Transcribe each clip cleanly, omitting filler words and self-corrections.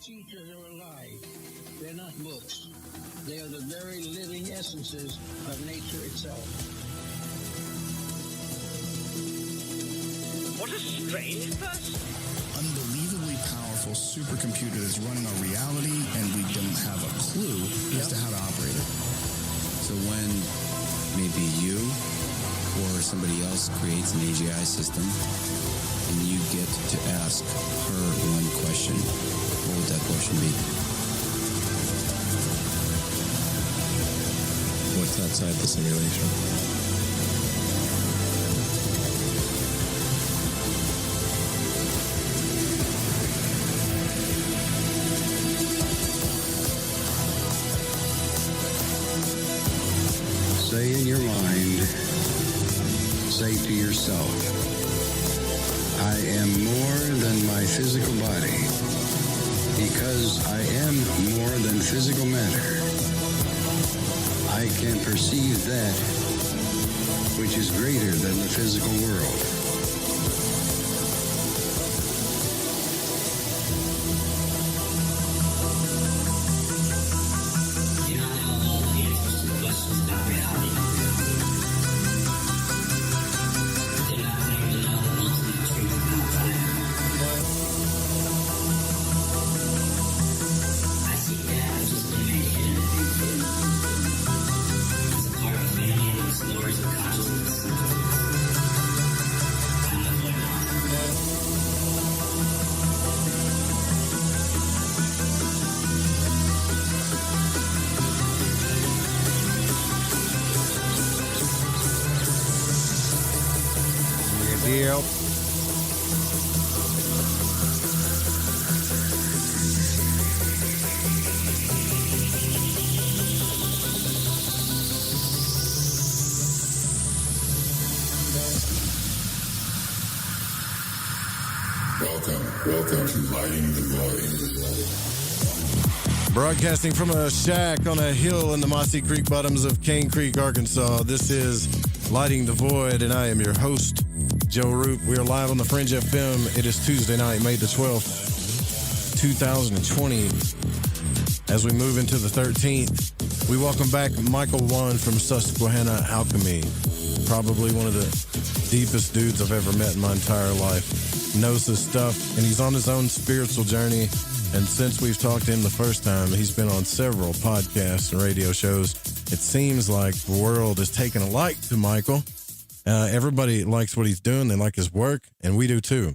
teachers are alive. They're not books. They are the very living essences of nature itself. What a strange person. Unbelievably powerful supercomputer that's running our reality, and we don't have a clue as to how to operate it. So when maybe you or somebody else creates an AGI system, and you get to ask her one question, what would that question be? What's outside the simulation? Say in your mind, say to yourself, I am more than my physical body, because I am more than physical matter. I can perceive that which is greater than the physical world. Welcome to Lighting the Void. Broadcasting from a shack on a hill in the Mossy Creek bottoms of Cane Creek, Arkansas. This is Lighting the Void, and I am your host, Joe Root. We are live on the Fringe FM. It is Tuesday night, May the 12th, 2020. As we move into the 13th, we welcome back Micheal Wann from Susquehanna Alchemy. Probably one of the deepest dudes I've ever met in my entire life. Knows his stuff, and he's on his own spiritual journey. And since we've talked to him the first time, he's been on several podcasts and radio shows. It seems like the world is taking a like to Micheal. Everybody likes what he's doing. They like his work, and we do too.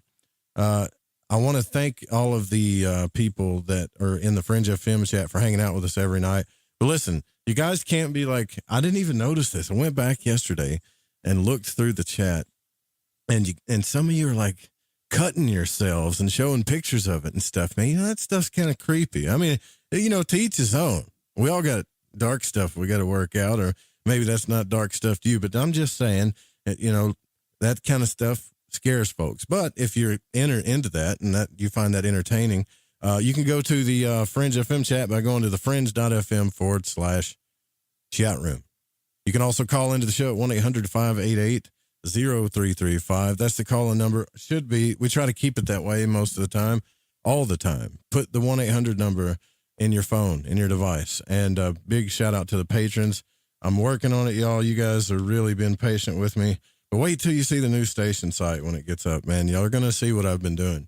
I want to thank all of the people that are in the Fringe FM chat for hanging out with us every night. But listen, you guys can't be like, I didn't even notice this. I went back yesterday and looked through the chat, and some of you are like, cutting yourselves and showing pictures of it and stuff, man. You know, that stuff's kind of creepy. I mean, you know, to each his own. We all got dark stuff we got to work out, or maybe that's not dark stuff to you, but I'm just saying, you know, that kind of stuff scares folks. But if you're into that and that you find that entertaining, you can go to the Fringe FM chat by going to thefringe.fm/chat room. You can also call into the show at 1-800-588-0335. That's the call-in number. Should be. We try to keep it that way most of the time, all the time. Put the 1-800 number in your phone, in your device. And a big shout out to the patrons. I'm working on it, y'all. You guys have really been patient with me. But wait till you see the new station site when it gets up, man. Y'all are going to see what I've been doing.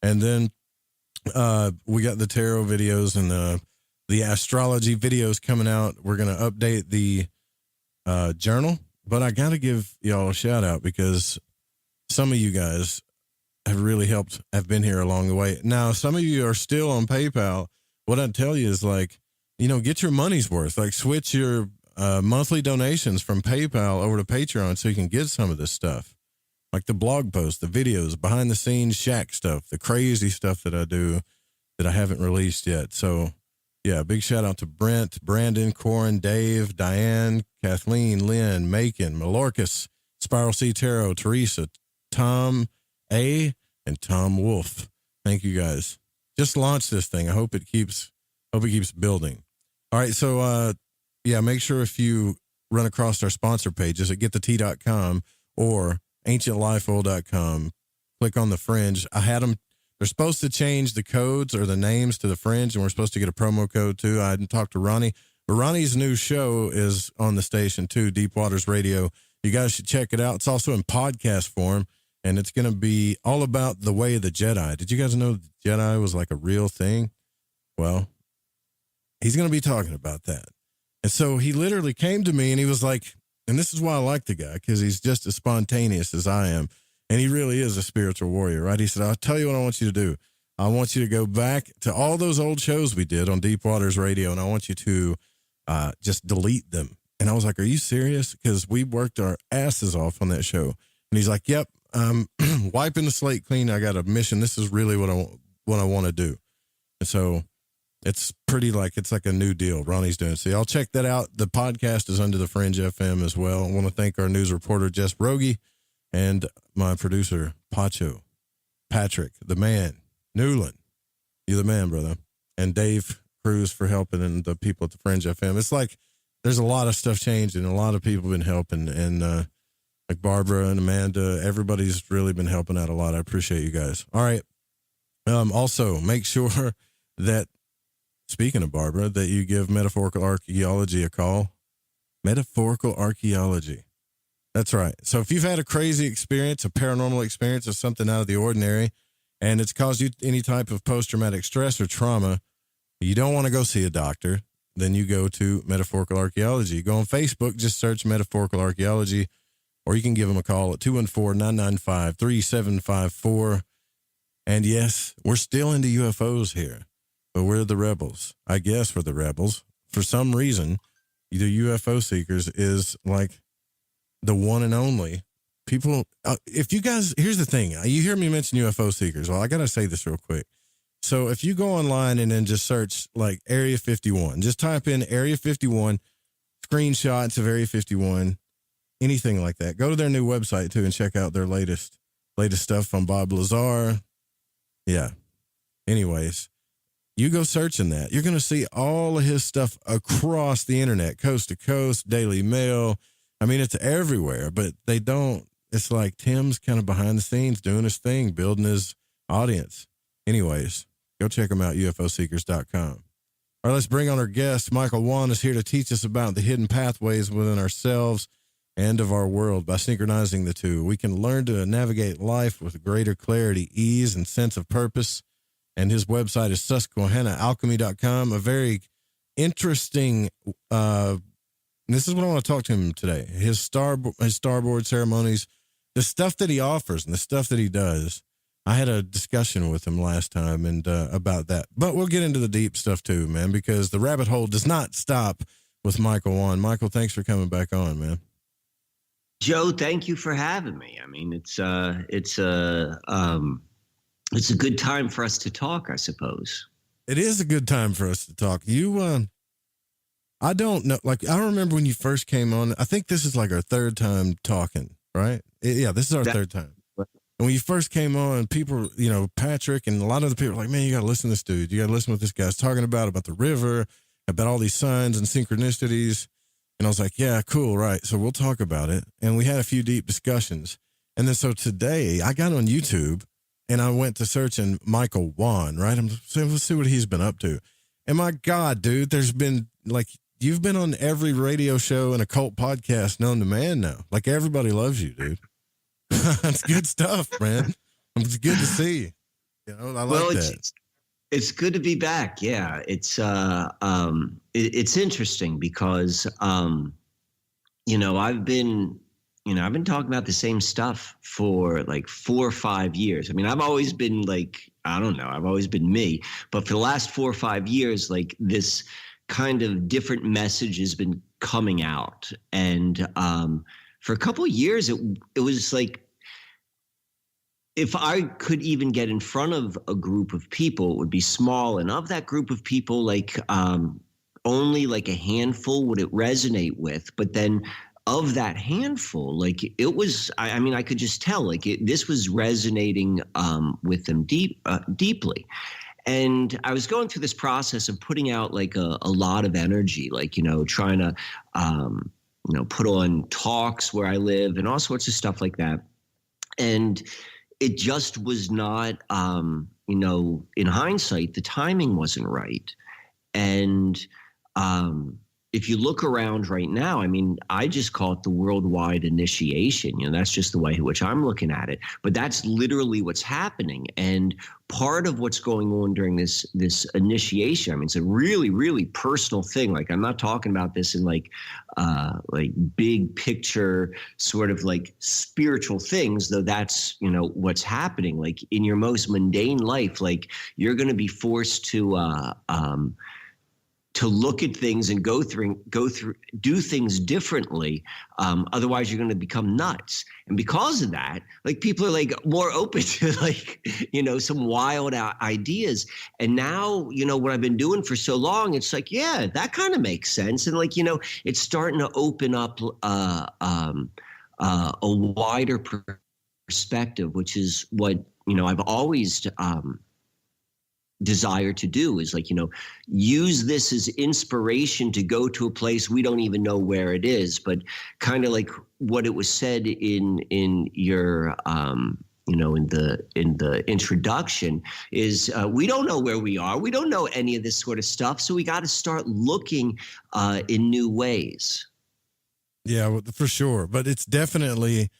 And then we got the tarot videos and the astrology videos coming out. We're going to update the journal. But I got to give y'all a shout out because some of you guys have really helped, have been here along the way. Now, some of you are still on PayPal. What I'd tell you is, like, you know, get your money's worth. Like, switch your monthly donations from PayPal over to Patreon so you can get some of this stuff. Like the blog posts, the videos, behind the scenes shack stuff, the crazy stuff that I do that I haven't released yet. So, yeah, big shout out to Brent, Brandon, Corin, Dave, Diane, Kathleen, Lynn, Macon, Malorcas, Spiral C. Tarot, Teresa, Tom A., and Tom Wolf. Thank you guys. Just launched this thing. I hope it keeps building. All right, so yeah, make sure if you run across our sponsor pages at getthetea.com or ancientlifeoil.com, click on the Fringe. I had them They're supposed to change the codes or the names to the Fringe, and we're supposed to get a promo code too. I hadn't talked to Ronnie, but Ronnie's new show is on the station too, Deep Waters Radio. You guys should check it out. It's also in podcast form, and it's going to be all about the way of the Jedi. Did you guys know the Jedi was like a real thing? Well, he's going to be talking about that. And so he literally came to me and he was like, and this is why I like the guy, because he's just as spontaneous as I am. And he really is a spiritual warrior, right? He said, I'll tell you what I want you to do. I want you to go back to all those old shows we did on Deep Waters Radio, and I want you to just delete them. And I was like, are you serious? Because we worked our asses off on that show. And he's like, yep, wiping the slate clean. I got a mission. This is really what I want to do. And so it's it's like a new deal Ronnie's doing. So y'all check that out. The podcast is under the Fringe FM as well. I want to thank our news reporter, Jess Brogy, and my producer, Patrick, the man, Newland. You're the man, brother. And Dave Cruz for helping, and the people at the Fringe FM. It's like there's a lot of stuff changing. A lot of people have been helping, and like Barbara and Amanda, everybody's really been helping out a lot. I appreciate you guys. All right. Also, make sure that, speaking of Barbara, that you give Metaphorical Archaeology a call. Metaphorical Archaeology. That's right. So if you've had a crazy experience, a paranormal experience, or something out of the ordinary, and it's caused you any type of post-traumatic stress or trauma, you don't want to go see a doctor, then you go to Metaphorical Archaeology. Go on Facebook, just search Metaphorical Archaeology, or you can give them a call at 214-995-3754. And yes, we're still into UFOs here, but we're the rebels. I guess we're the rebels. For some reason, the UFO Seekers is like the one and only people. If you guys, here's the thing. You hear me mention UFO Seekers. Well, I got to say this real quick. So if you go online and then just search like Area 51, just type in Area 51, screenshots of Area 51, anything like that. Go to their new website too and check out their latest stuff from Bob Lazar. Yeah. Anyways, you go searching that. You're going to see all of his stuff across the internet, coast to coast, Daily Mail. I mean, it's everywhere, but they don't. It's like Tim's kind of behind the scenes doing his thing, building his audience. Anyways, go check them out, ufoseekers.com. All right, let's bring on our guest. Micheal Wann is here to teach us about the hidden pathways within ourselves and of our world. By synchronizing the two, we can learn to navigate life with greater clarity, ease, and sense of purpose. And his website is susquehannaalchemy.com. A very interesting, this is what I want to talk to him today. His starboard ceremonies, the stuff that he offers and the stuff that he does. I had a discussion with him last time and about that. But we'll get into the deep stuff too, man, because the rabbit hole does not stop with Micheal Wann. Micheal, thanks for coming back on, man. Joe, thank you for having me. I mean, it's a good time for us to talk, I suppose. It is a good time for us to talk. I don't know. Like, I remember when you first came on. I think this is like our third time talking, right? Yeah, this is our third time. And when you first came on, people, Patrick and a lot of the people were like, man, you got to listen to this dude. You got to listen to what this guy's talking about the river, about all these signs and synchronicities. And I was like, yeah, cool, right. So we'll talk about it. And we had a few deep discussions. And then so today I got on YouTube and I went to searching Micheal Wann, right? I'm saying, let's see what he's been up to. And my God, dude, there's been you've been on every radio show and occult podcast known to man now. Like, everybody loves you, dude. It's good stuff, man. It's good to see. I like that. It's good to be back. Yeah, it's interesting because I've been talking about the same stuff for like 4 or 5 years. I mean, I've always been I've always been me, but for the last 4 or 5 years, like, this kind of different message has been coming out, and for a couple of years, it was like, if I could even get in front of a group of people, it would be small. And of that group of people, like, only like a handful would it resonate with. But then of that handful, like, it was, I mean, I could just tell, like, this was resonating with them deeply. And I was going through this process of putting out like a lot of energy, like, trying to, put on talks where I live and all sorts of stuff like that. And it just was not, you know, in hindsight, the timing wasn't right. And if you look around right now, I mean, I just call it the worldwide initiation. You know, that's just the way in which I'm looking at it. But that's literally what's happening. And part of what's going on during this initiation, I mean, it's a really, really personal thing. Like, I'm not talking about this in like big picture sort of like spiritual things, though that's, you know, what's happening. Like in your most mundane life, like you're going to be forced to look at things and go through, do things differently. Otherwise, you're going to become nuts. And because of that, like people are like more open to like, you know, some wild ideas. And now, you know, what I've been doing for so long, it's like, yeah, that kind of makes sense. And like, you know, it's starting to open up a wider perspective, which is what, you know, I've always desire to do, is like, you know, use this as inspiration to go to a place we don't even know where it is, but kind of like what it was said in your you know, in the introduction is we don't know where we are, we don't know any of this sort of stuff, so we got to start looking in new ways. Yeah, well, for sure. But it's definitely,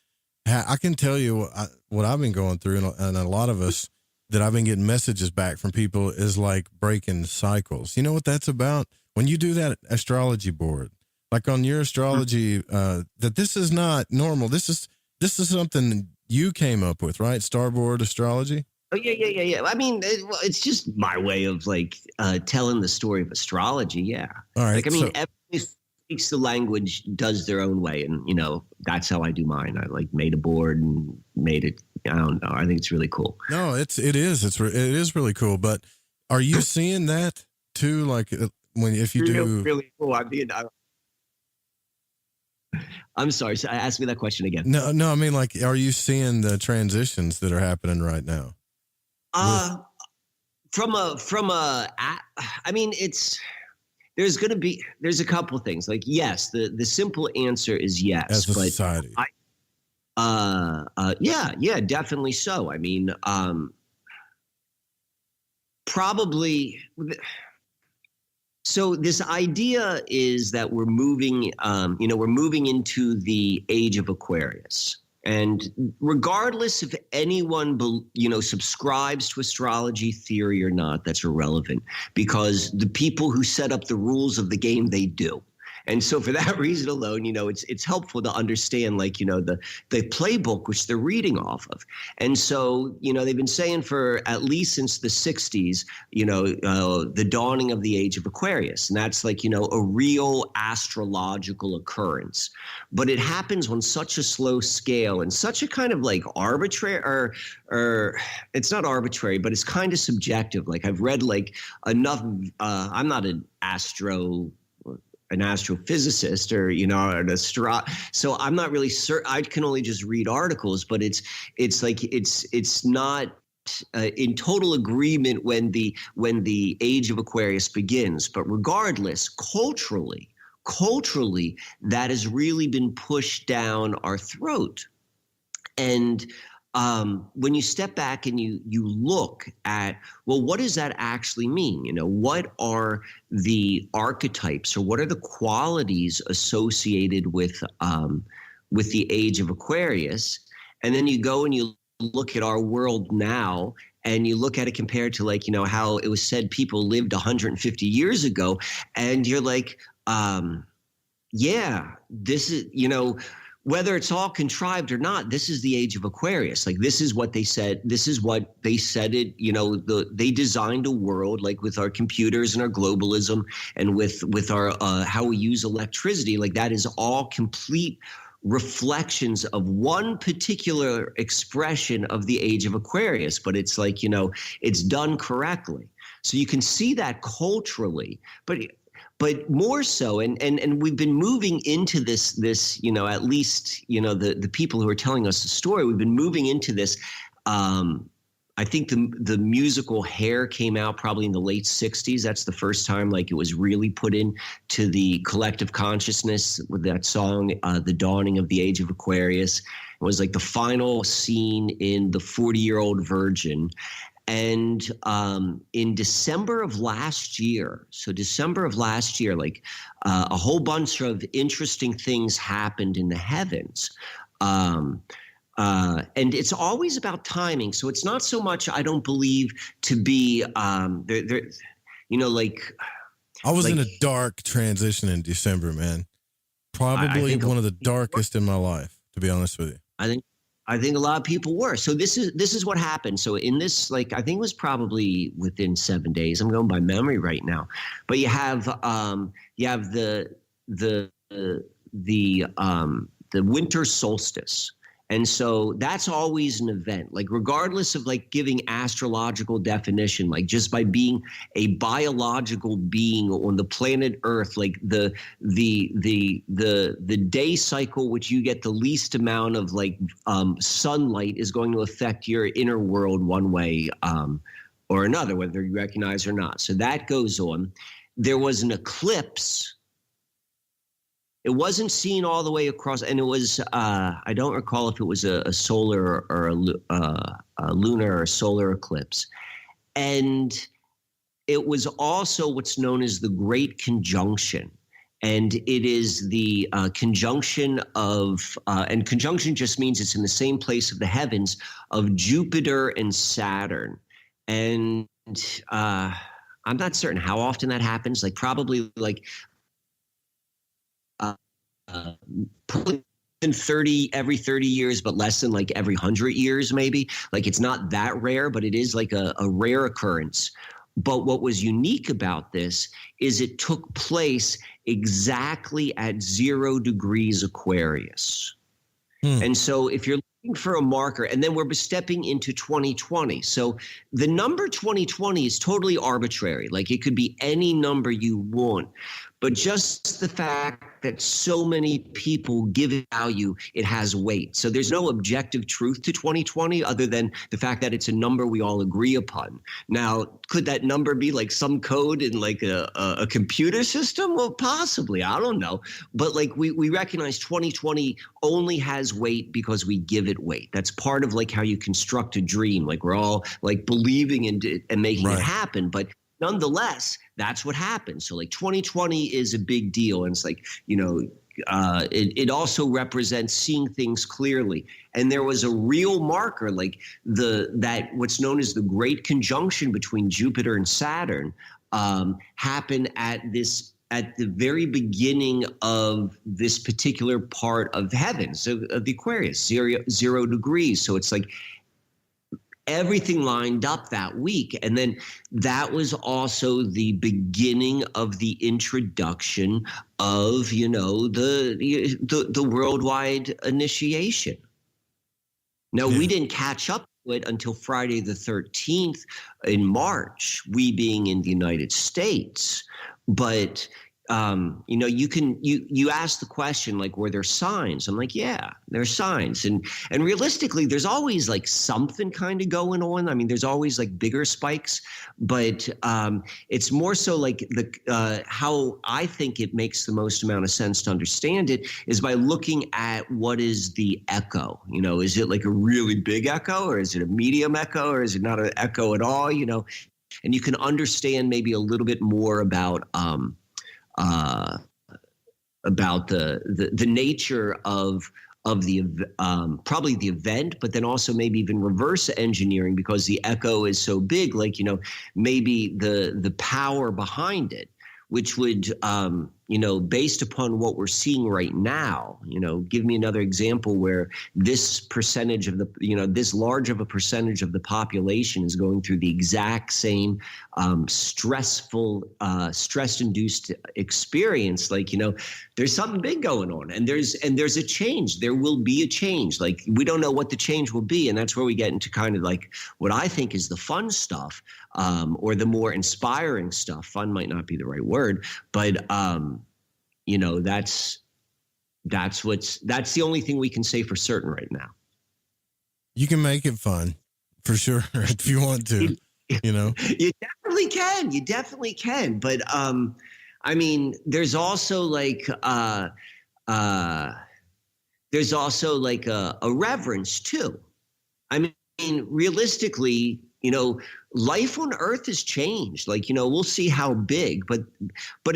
I can tell you what I've been going through, and a lot of us that I've been getting messages back from people is like breaking cycles. You know what that's about? When you do that astrology board, like on your astrology, that this is not normal. This is something you came up with, right? Starboard astrology. Oh yeah. I mean, it's just my way of like telling the story of astrology. Yeah. All right. Like, I mean, everybody speaks the language, does their own way, and you know, that's how I do mine. I like made a board and made it. I don't know. I think it's really cool. No, it is really cool. But are you seeing that too? Like if you do really cool. I'm sorry. So ask me that question again. No. I mean, like, are you seeing the transitions that are happening right now? I mean, there's a couple things. Like, yes, the simple answer is yes. As a society. Yeah, definitely so. I mean, probably. So this idea is that we're moving, we're moving into the age of Aquarius. And regardless if anyone, subscribes to astrology theory or not, that's irrelevant, because the people who set up the rules of the game, they do. And so for that reason alone, it's helpful to understand, the playbook which they're reading off of. And so, they've been saying for at least since the 60s, the dawning of the age of Aquarius. And that's a real astrological occurrence. But it happens on such a slow scale and such a kind of arbitrary, or it's not arbitrary, but it's kind of subjective. Like I've read enough, I'm not an astrophysicist or so I'm not really certain. I can only just read articles, but it's not in total agreement when the age of Aquarius begins. But regardless, culturally, that has really been pushed down our throat. And when you step back and you look at, well, what does that actually mean? What are the archetypes, or what are the qualities associated with the age of Aquarius? And then you go and you look at our world now, and you look at it compared to how it was said people lived 150 years ago, and you're like, yeah, this is, whether it's all contrived or not, this is the age of Aquarius. This is what they said. This is what they said it, they designed a world with our computers and our globalism and with our, how we use electricity. That is all complete reflections of one particular expression of the age of Aquarius, but it's it's done correctly. So you can see that culturally, but more so, and we've been moving into this, at least, the people who are telling us the story, we've been moving into this I think the musical Hair came out probably in the late 60s. That's the first time like it was really put into the collective consciousness with that song, The Dawning of the Age of Aquarius. It was like the final scene in The 40-Year-Old Virgin. And in December of last year, like a whole bunch of interesting things happened in the heavens. And it's always about timing. So it's not so much, I don't believe, to be, like. I was in a dark transition in December, man. Probably one of the darkest in my life, to be honest with you. I think a lot of people were. So this is what happened. So in this, like, I think it was probably within 7 days. I'm going by memory right now, but you have the winter solstice. And so that's always an event, like regardless of like giving astrological definition, like just by being a biological being on the planet Earth, like the day cycle, which you get the least amount of like sunlight, is going to affect your inner world one way or another, whether you recognize or not. So that goes on. There was an eclipse. It wasn't seen all the way across, and it was, I don't recall if it was a solar or a lunar or solar eclipse. And it was also what's known as the Great Conjunction. And it is the conjunction of, and conjunction just means it's in the same place of the heavens, of Jupiter and Saturn. And I'm not certain how often that happens, like probably like, probably every 30 years, but less than like every 100 years, maybe. Like it's not that rare, but it is like a rare occurrence. But what was unique about this is it took place exactly at 0 degrees Aquarius. And so if you're looking for a marker, and then we're stepping into 2020. So the number 2020 is totally arbitrary. Like it could be any number you want. But just the fact that so many people give it value, it has weight. So there's no objective truth to 2020 other than the fact that it's a number we all agree upon. Now, could that number be like some code in like a computer system? Well, possibly. I don't know. But like we recognize 2020 only has weight because we give it weight. That's part of like how you construct a dream. Like we're all like believing in it and making it happen. But nonetheless, that's what happened. So like 2020 is a big deal. And it's like, it also represents seeing things clearly. And there was a real marker, like that what's known as the Great Conjunction between Jupiter and Saturn happened at the very beginning of this particular part of heaven, so of the Aquarius, 0 degrees. So it's like everything lined up that week. And then that was also the beginning of the introduction of, the worldwide initiation. Now, we didn't catch up to it until Friday the 13th in March, we being in the United States. But you ask the question, like, were there signs? I'm like, yeah, there's signs. And realistically, there's always like something kind of going on. I mean, there's always like bigger spikes, but it's more so like how I think it makes the most amount of sense to understand it is by looking at what is the echo. Is it like a really big echo, or is it a medium echo, or is it not an echo at all? And you can understand maybe a little bit more about the nature of the probably the event, but then also maybe even reverse engineering, because the echo is so big, like, maybe the power behind it, which would, based upon what we're seeing right now, give me another example where this percentage of this large of a percentage of the population is going through the exact same stress-induced experience. Like, there's something big going on, and there's a change. There will be a change. Like, we don't know what the change will be, and that's where we get into kind of like what I think is the fun stuff, or the more inspiring stuff. Fun might not be the right word, but that's the only thing we can say for certain right now. You can make it fun for sure if you want to, you know. You definitely can. You definitely can. But I mean, there's also like a reverence too. I mean, realistically, you know, life on Earth has changed. Like, you know, we'll see how big, but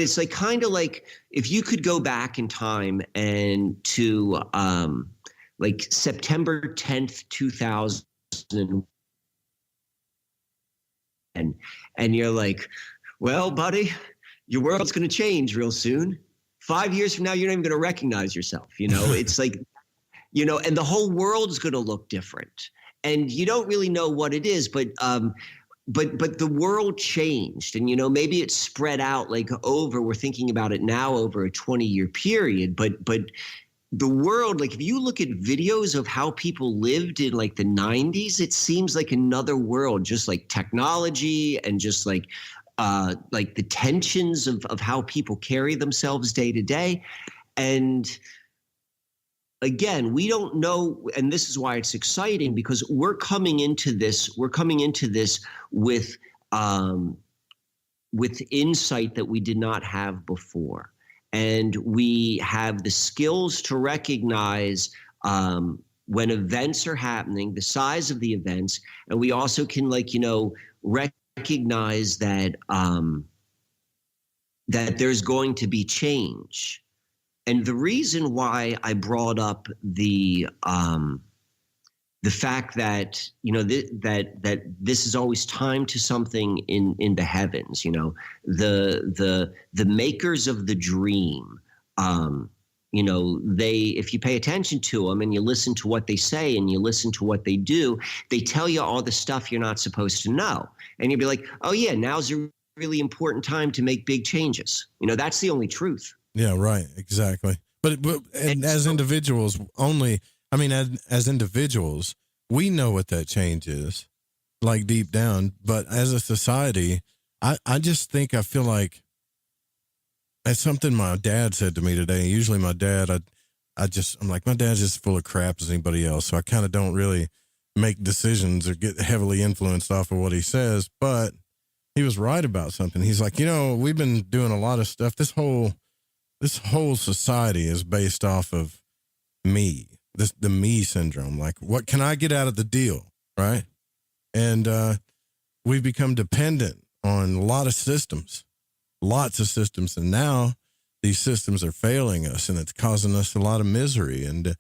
it's like kind of like if you could go back in time and to like September 10th, 2000, and you're like, well, buddy, your world's going to change real soon. 5 years from now, you're not even going to recognize yourself. You know, it's like, you know, and the whole world is going to look different. And you don't really know what it is, but the world changed, and you know, maybe it's spread out like over. We're thinking about it now over a 20-year period, but the world, like if you look at videos of how people lived in like the 90s, it seems like another world, just like technology and just like the tensions of how people carry themselves day to day, and again, we don't know, and this is why it's exciting, because we're coming into this with insight that we did not have before. And we have the skills to recognize when events are happening, the size of the events, and we also can, like, you know, recognize that that there's going to be change. And the reason why I brought up the fact that, you know, that this is always timed to something in the heavens, you know, the makers of the dream, you know, if you pay attention to them and you listen to what they say and you listen to what they do, they tell you all the stuff you're not supposed to know. And you'd be like, oh yeah, now's a really important time to make big changes. You know, that's the only truth. Yeah, right. Exactly. But as individuals as individuals, we know what that change is, like deep down. But as a society, I feel like that's something my dad said to me today. Usually my dad, I'm like, my dad's just full of crap as anybody else. So I kind of don't really make decisions or get heavily influenced off of what he says. But he was right about something. He's like, you know, we've been doing a lot of stuff. This whole society is based off of me, the me syndrome. Like, what can I get out of the deal, right? And we've become dependent on a lot of systems, lots of systems, and now these systems are failing us, and it's causing us a lot of misery and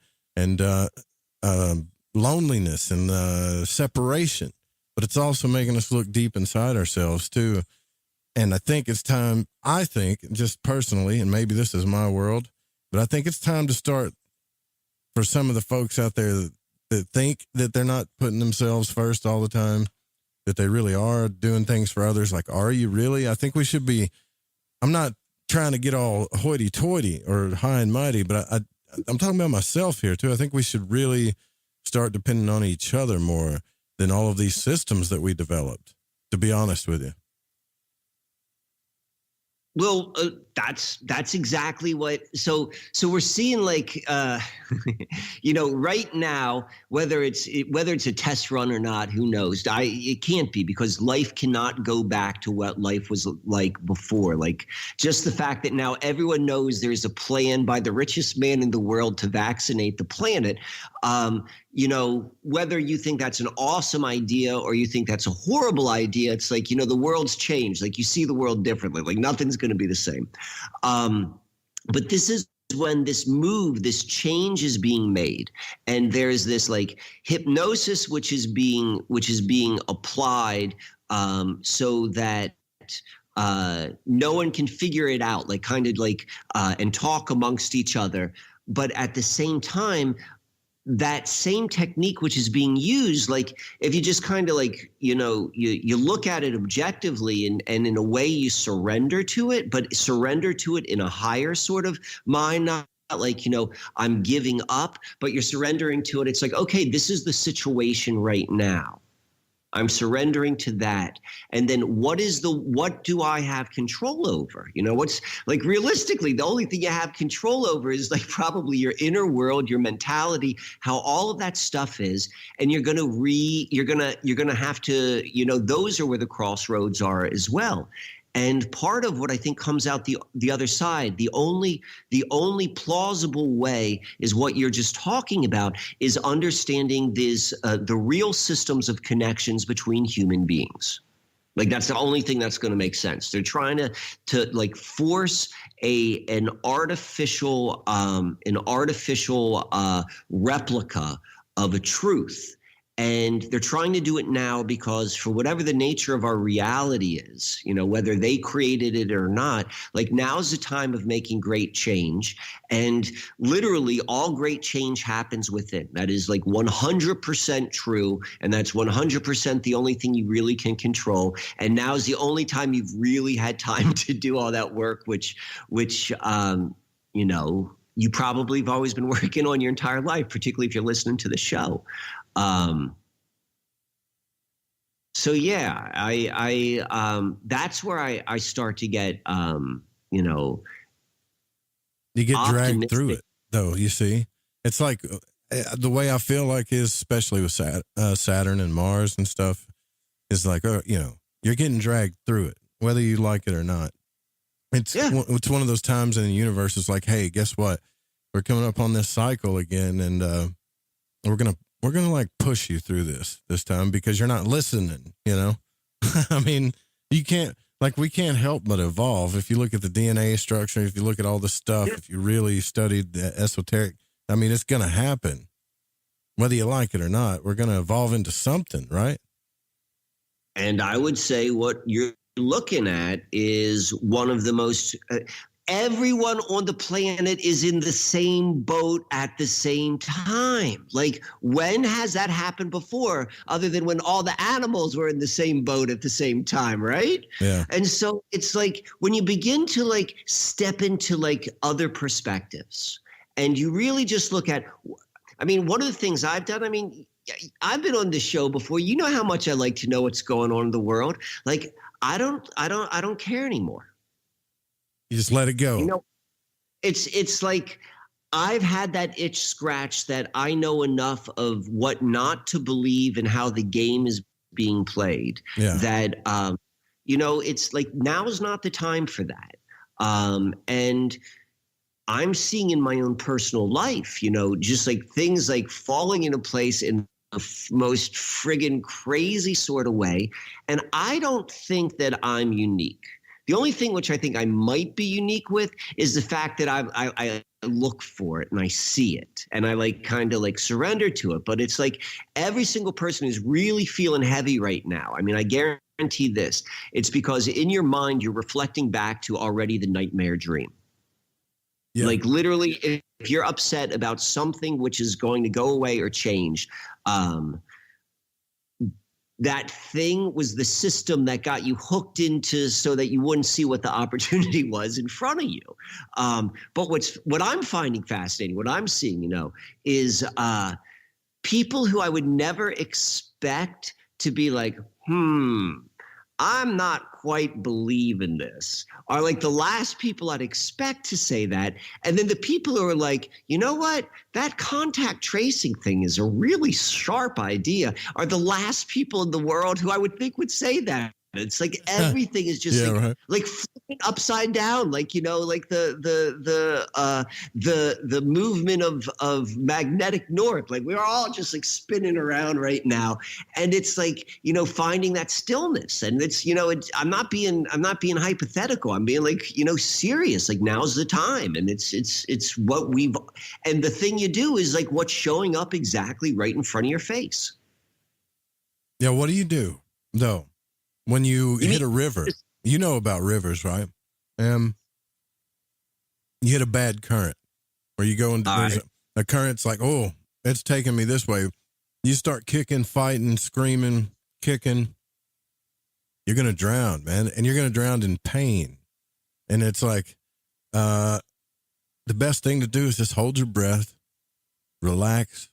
loneliness and separation. But it's also making us look deep inside ourselves too. And I think it's time, just personally, and maybe this is my world, but I think it's time to start, for some of the folks out there that think that they're not putting themselves first all the time, that they really are doing things for others. Like, are you really? I think we should be. I'm not trying to get all hoity-toity or high and mighty, but I'm talking about myself here too. I think we should really start depending on each other more than all of these systems that we developed, to be honest with you. Well, that's exactly what. So we're seeing, like, you know, right now, whether it's a test run or not, who knows? It can't be, because life cannot go back to what life was like before. Like, just the fact that now everyone knows there's a plan by the richest man in the world to vaccinate the planet. You know, whether you think that's an awesome idea or you think that's a horrible idea, it's like, you know, the world's changed. Like, you see the world differently. Like, nothing's going to be the same. But this is when this change is being made, and there's this like hypnosis which is being applied so that no one can figure it out, like kind of like and talk amongst each other. But at the same time, that same technique which is being used, like if you just kind of like, you know, you look at it objectively and in a way you surrender to it, but surrender to it in a higher sort of mind, not like, you know, I'm giving up, but you're surrendering to it. It's like, okay, this is the situation right now. I'm surrendering to that. And then what do I have control over? You know, what's like realistically, the only thing you have control over is like probably your inner world, your mentality, how all of that stuff is. And you're going to have to, you know, those are where the crossroads are as well. And part of what I think comes out the other side, the only plausible way is what you're just talking about, is understanding the real systems of connections between human beings. Like that's the only thing that's going to make sense. They're trying to like force an artificial replica of a truth. And they're trying to do it now because for whatever the nature of our reality is, you know, whether they created it or not, like now's the time of making great change. And literally all great change happens within. That is like 100% true. And that's 100% the only thing you really can control. And now is the only time you've really had time to do all that work, which you know, you probably have always been working on your entire life, particularly if you're listening to the show. So yeah, I that's where I start to get, you know, you get dragged through it though. You see, it's like the way I feel like is, especially with Saturn and Mars and stuff, is like, you know, you're getting dragged through it, whether you like it or not. It's one of those times in the universe. It's like, hey, guess what? We're coming up on this cycle again, and we're gonna like push you through this time because you're not listening. You know, I mean, we can't help but evolve. If you look at the DNA structure, if you look at all the stuff, if you really studied the esoteric, I mean, it's gonna happen, whether you like it or not. We're gonna evolve into something, right? And I would say what you're looking at is one of the most everyone on the planet is in the same boat at the same time. Like, when has that happened before, other than when all the animals were in the same boat at the same time, right? Yeah. And so it's like when you begin to like step into like other perspectives and you really just look at, I mean, one of the things I've done, I mean, I've been on this show before. You know how much I like to know what's going on in the world. Like, I don't care anymore. You just let it go. You know, it's like I've had that itch scratched that I know enough of what not to believe and how the game is being played. Yeah. That, you know, it's like now is not the time for that. And I'm seeing in my own personal life, you know, just like things like falling into place in the most friggin' crazy sort of way. And I don't think that I'm unique. The only thing which I think I might be unique with is the fact that I look for it and I see it and I like kind of like surrender to it. But it's like every single person is really feeling heavy right now. I mean, I guarantee this. It's because in your mind, you're reflecting back to already the nightmare dream. Yeah. Like literally, if you're upset about something which is going to go away or change, that thing was the system that got you hooked into so that you wouldn't see what the opportunity was in front of you. But what I'm finding fascinating, what I'm seeing, you know, is people who I would never expect to be like, I'm not quite believing this, are like the last people I'd expect to say that. And then the people who are like, you know what, that contact tracing thing is a really sharp idea, are the last people in the world who I would think would say that. It's like everything is just like flipping upside down, like, you know, like the movement of magnetic north. Like we're all just like spinning around right now, and it's like, you know, finding that stillness. And it's, you know, I'm not being hypothetical. I'm being like, you know, serious. Like now's the time, and it's what we've. And the thing you do is like what's showing up exactly right in front of your face. Yeah. What do you do though? When you hit a river, you know about rivers, right? You hit a bad current, or you go into a current's like, oh, it's taking me this way. You start kicking, fighting, screaming, kicking. You're going to drown, man. And you're going to drown in pain. And it's like, the best thing to do is just hold your breath, relax,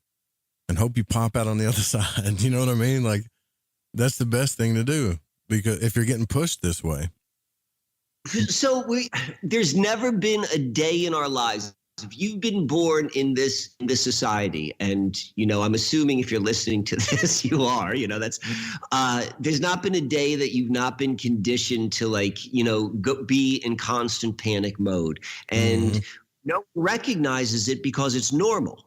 and hope you pop out on the other side. You know what I mean? Like, that's the best thing to do, because if you're getting pushed this way. So there's never been a day in our lives. If you've been born in this society, and I'm assuming if you're listening to this, you are. That's there's not been a day that you've not been conditioned to be in constant panic mode, and no one recognizes it because it's normal.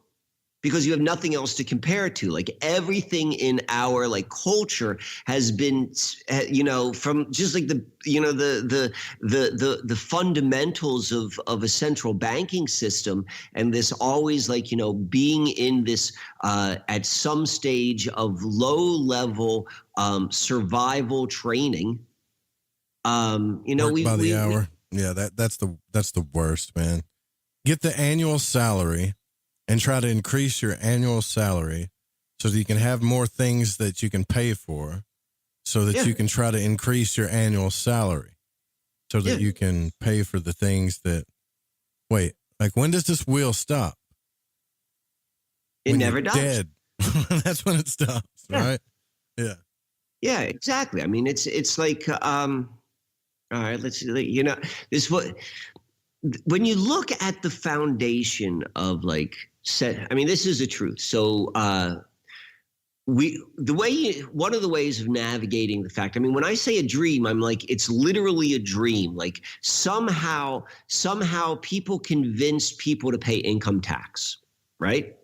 Because you have nothing else to compare it to. Like everything in our culture has been, from just like the fundamentals of a central banking system, and this always being in this at some stage of low level survival training. Work by the hour. Yeah, that's the worst, man. Get the annual salary and try to increase your annual salary so that you can have more things that you can pay for, so that you can try to increase your annual salary so that you can pay for the things that, when does this wheel stop? It never does. Dead. That's when it stops, right? Yeah. Yeah, exactly. I mean, it's like, all right, let's see, this what, when you look at the foundation of this is the truth. So one of the ways of navigating the fact, when I say a dream, I'm it's literally a dream. Somehow people convinced people to pay income tax, right?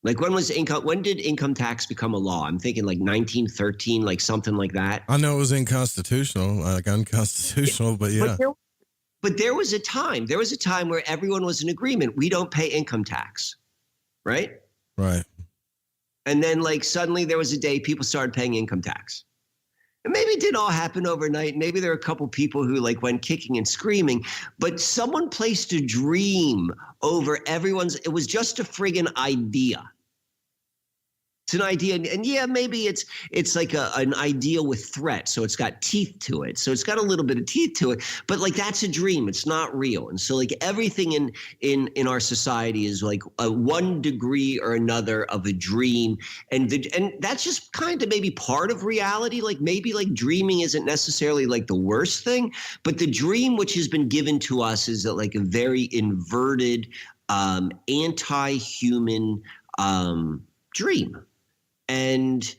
When did income tax become a law? I'm thinking 1913, something like that. I know it was unconstitutional, but yeah. But there was a time where everyone was in agreement. We don't pay income tax, right? Right. And then suddenly there was a day people started paying income tax. And maybe it didn't all happen overnight. Maybe there were a couple people who went kicking and screaming, but someone placed a dream over it was just a friggin' idea. It's an idea, and maybe it's an idea with threat, so it's got teeth to it. So it's got a little bit of teeth to it, but that's a dream. It's not real, and so everything in our society is a 1 degree or another of a dream, and that's just kind of maybe part of reality. Maybe dreaming isn't necessarily the worst thing, but the dream which has been given to us is a very inverted, anti-human dream. And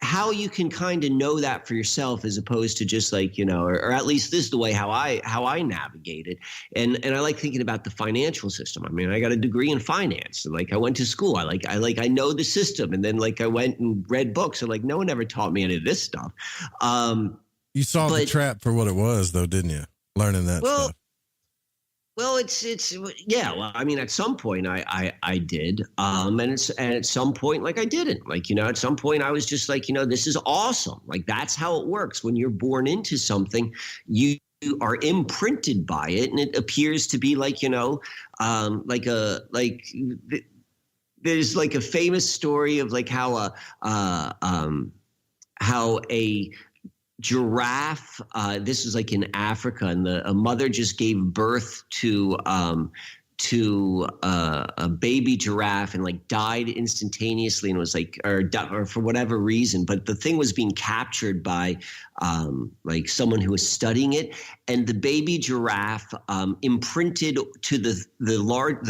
how you can kind of know that for yourself, as opposed to just or at least this is the way how I navigate it. And I like thinking about the financial system. I got a degree in finance. I went to school. I know the system. And then I went and read books. And no one ever taught me any of this stuff. You saw the trap for what it was, though, didn't you? Learning that stuff. Well, it's Well, at some point I did, and at some point I didn't. At some point I was just this is awesome. That's how it works. When you're born into something, you are imprinted by it, and it appears to be there's a famous story of how a giraffe, this was in Africa, and a mother just gave birth to a baby giraffe and died instantaneously, and was or for whatever reason, but the thing was being captured by someone who was studying it, and the baby giraffe imprinted to the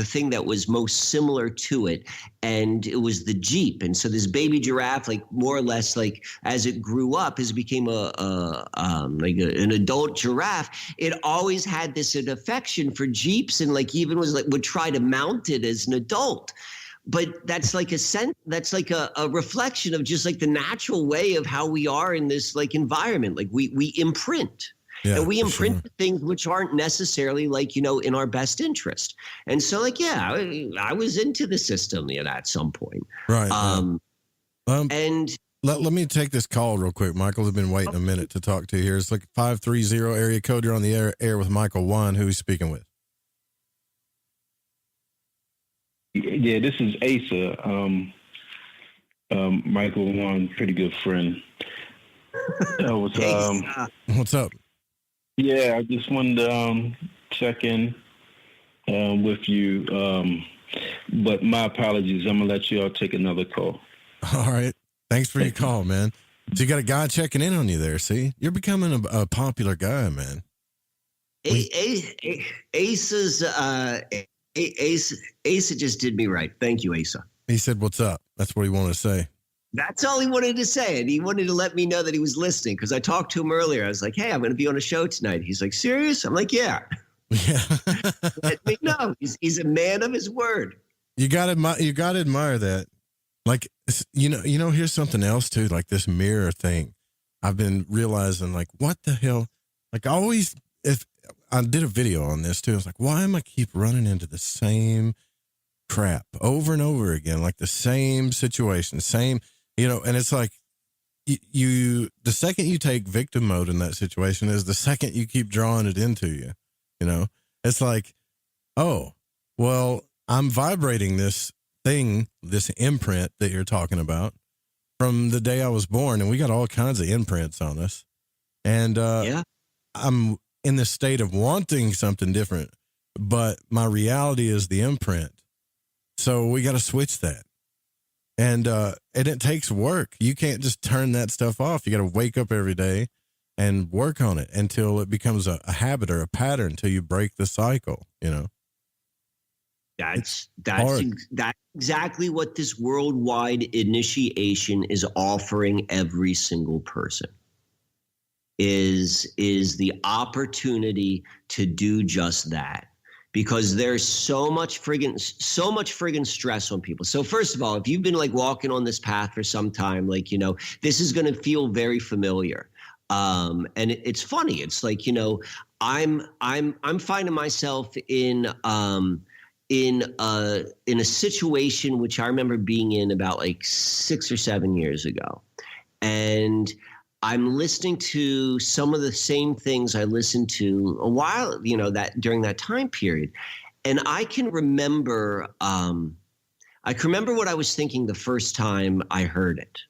thing that was most similar to it, and it was the Jeep. And so this baby giraffe, more or less, as it grew up, as it became an adult giraffe, it always had this affection for Jeeps, and even was would try to mount it as an adult. But that's that's a reflection of just the natural way of how we are in this environment. We imprint. Yeah, and we imprint things which aren't necessarily in our best interest. And so I was into the system at some point. Right. And let me take this call real quick. Michael, I've been waiting a minute to talk to you here. It's 530 area code. You're on the air with Micheal Wann. Who are you speaking with? Yeah, this is Asa. Micheal Wann, pretty good friend. What's up? Yeah, I just wanted to check in with you. But my apologies. I'm going to let you all take another call. All right. Thanks for your call, man. So you got a guy checking in on you there. See, you're becoming a popular guy, man. Asa just did me right. Thank you, Asa. He said, "What's up?" That's what he wanted to say. That's all he wanted to say. And he wanted to let me know that he was listening because I talked to him earlier. I was like, hey, I'm going to be on a show tonight. He's like, serious? I'm like, yeah. Yeah. Let me know. He's a man of his word. You got to admire that. Like, you know, here's something else too, like this mirror thing. I've been realizing, like, what the hell? Like, if I did a video on this too, I was like, why am I keep running into the same crap over and over again? Like the same situation, and it's like the second you take victim mode in that situation is the second you keep drawing it into you. It's like, oh, well, I'm vibrating this thing, this imprint that you're talking about from the day I was born, and we got all kinds of imprints on us. And I'm in the state of wanting something different, but my reality is the imprint. So we got to switch that. And it takes work. You can't just turn that stuff off. You got to wake up every day and work on it until it becomes a habit or a pattern until you break the cycle, That's exactly what this worldwide initiation is offering every single person. Is the opportunity to do just that. Because there's so much friggin' stress on people. So first of all, if you've been like walking on this path for some time, like, this is going to feel very familiar. And it's funny. It's like, I'm finding myself in a situation which I remember being in about like 6 or 7 years ago. And I'm listening to some of the same things I listened to a while, that during that time period. And I can remember, what I was thinking the first time I heard it.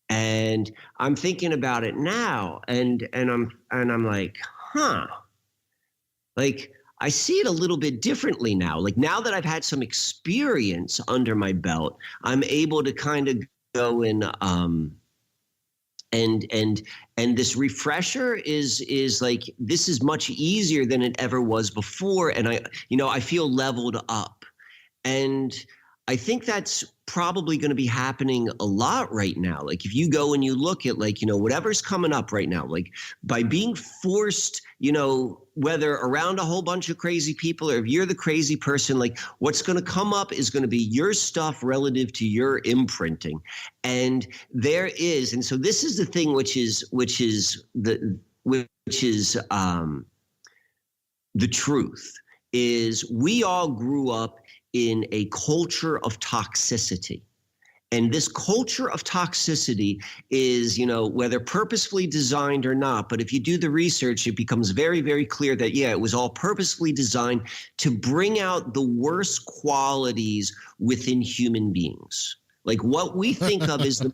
And I'm thinking about it now and I'm like, like I see it a little bit differently now. Like now that I've had some experience under my belt, I'm able to kind of go and this refresher is like, this is much easier than it ever was before. And I feel leveled up. And I think that's probably going to be happening a lot right now. Like if you go and you look at like, whatever's coming up right now, like by being forced, whether around a whole bunch of crazy people or if you're the crazy person, like what's going to come up is going to be your stuff relative to your imprinting. And so this is the thing, which is the truth is we all grew up in a culture of toxicity. And this culture of toxicity is, whether purposefully designed or not, but if you do the research, it becomes very, very clear that, it was all purposefully designed to bring out the worst qualities within human beings. Like what we think of is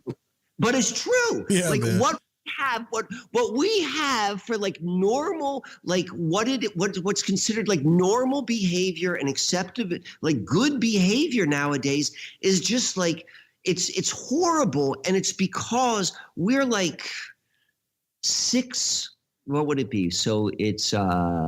but it's true. Yeah, like man. What we have for like normal, like what's considered like normal behavior and acceptable, like good behavior nowadays is just like, it's horrible. And it's because we're like what would it be? So it's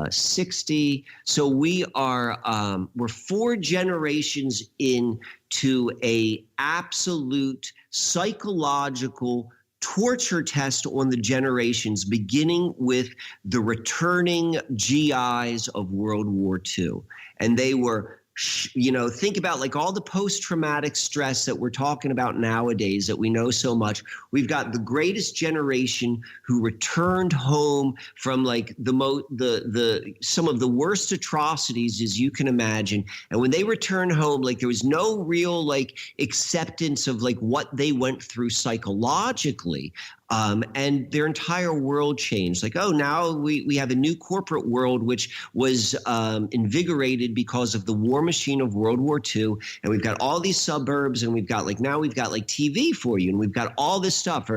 60. So we're 4 generations into a absolute psychological torture test on the generations, beginning with the returning GIs of World War II. And they were, think about like all the post-traumatic stress that we're talking about nowadays that we know so much. We've got the greatest generation who returned home from like some of the worst atrocities as you can imagine. And when they returned home, like there was no real like acceptance of like what they went through psychologically. And their entire world changed. Like, oh, now we have a new corporate world, which was invigorated because of the war machine of World War II. And we've got all these suburbs, and we've got like TV for you, and we've got all this stuff.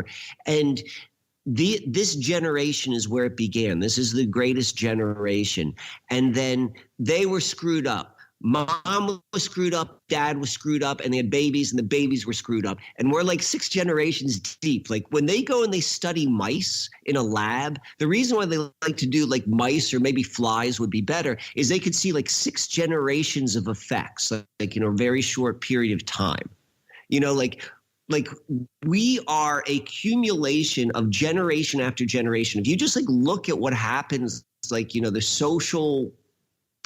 This generation is where it began. This is the greatest generation. And then they were screwed up. Mom was screwed up, dad was screwed up, and they had babies, and the babies were screwed up. And we're like 6 generations deep. Like when they go and they study mice in a lab, the reason why they like to do like mice or maybe flies would be better is they could see like 6 generations of effects, like in a very short period of time. You know, like we are a accumulation of generation after generation. If you just like look at what happens, like, you know, the social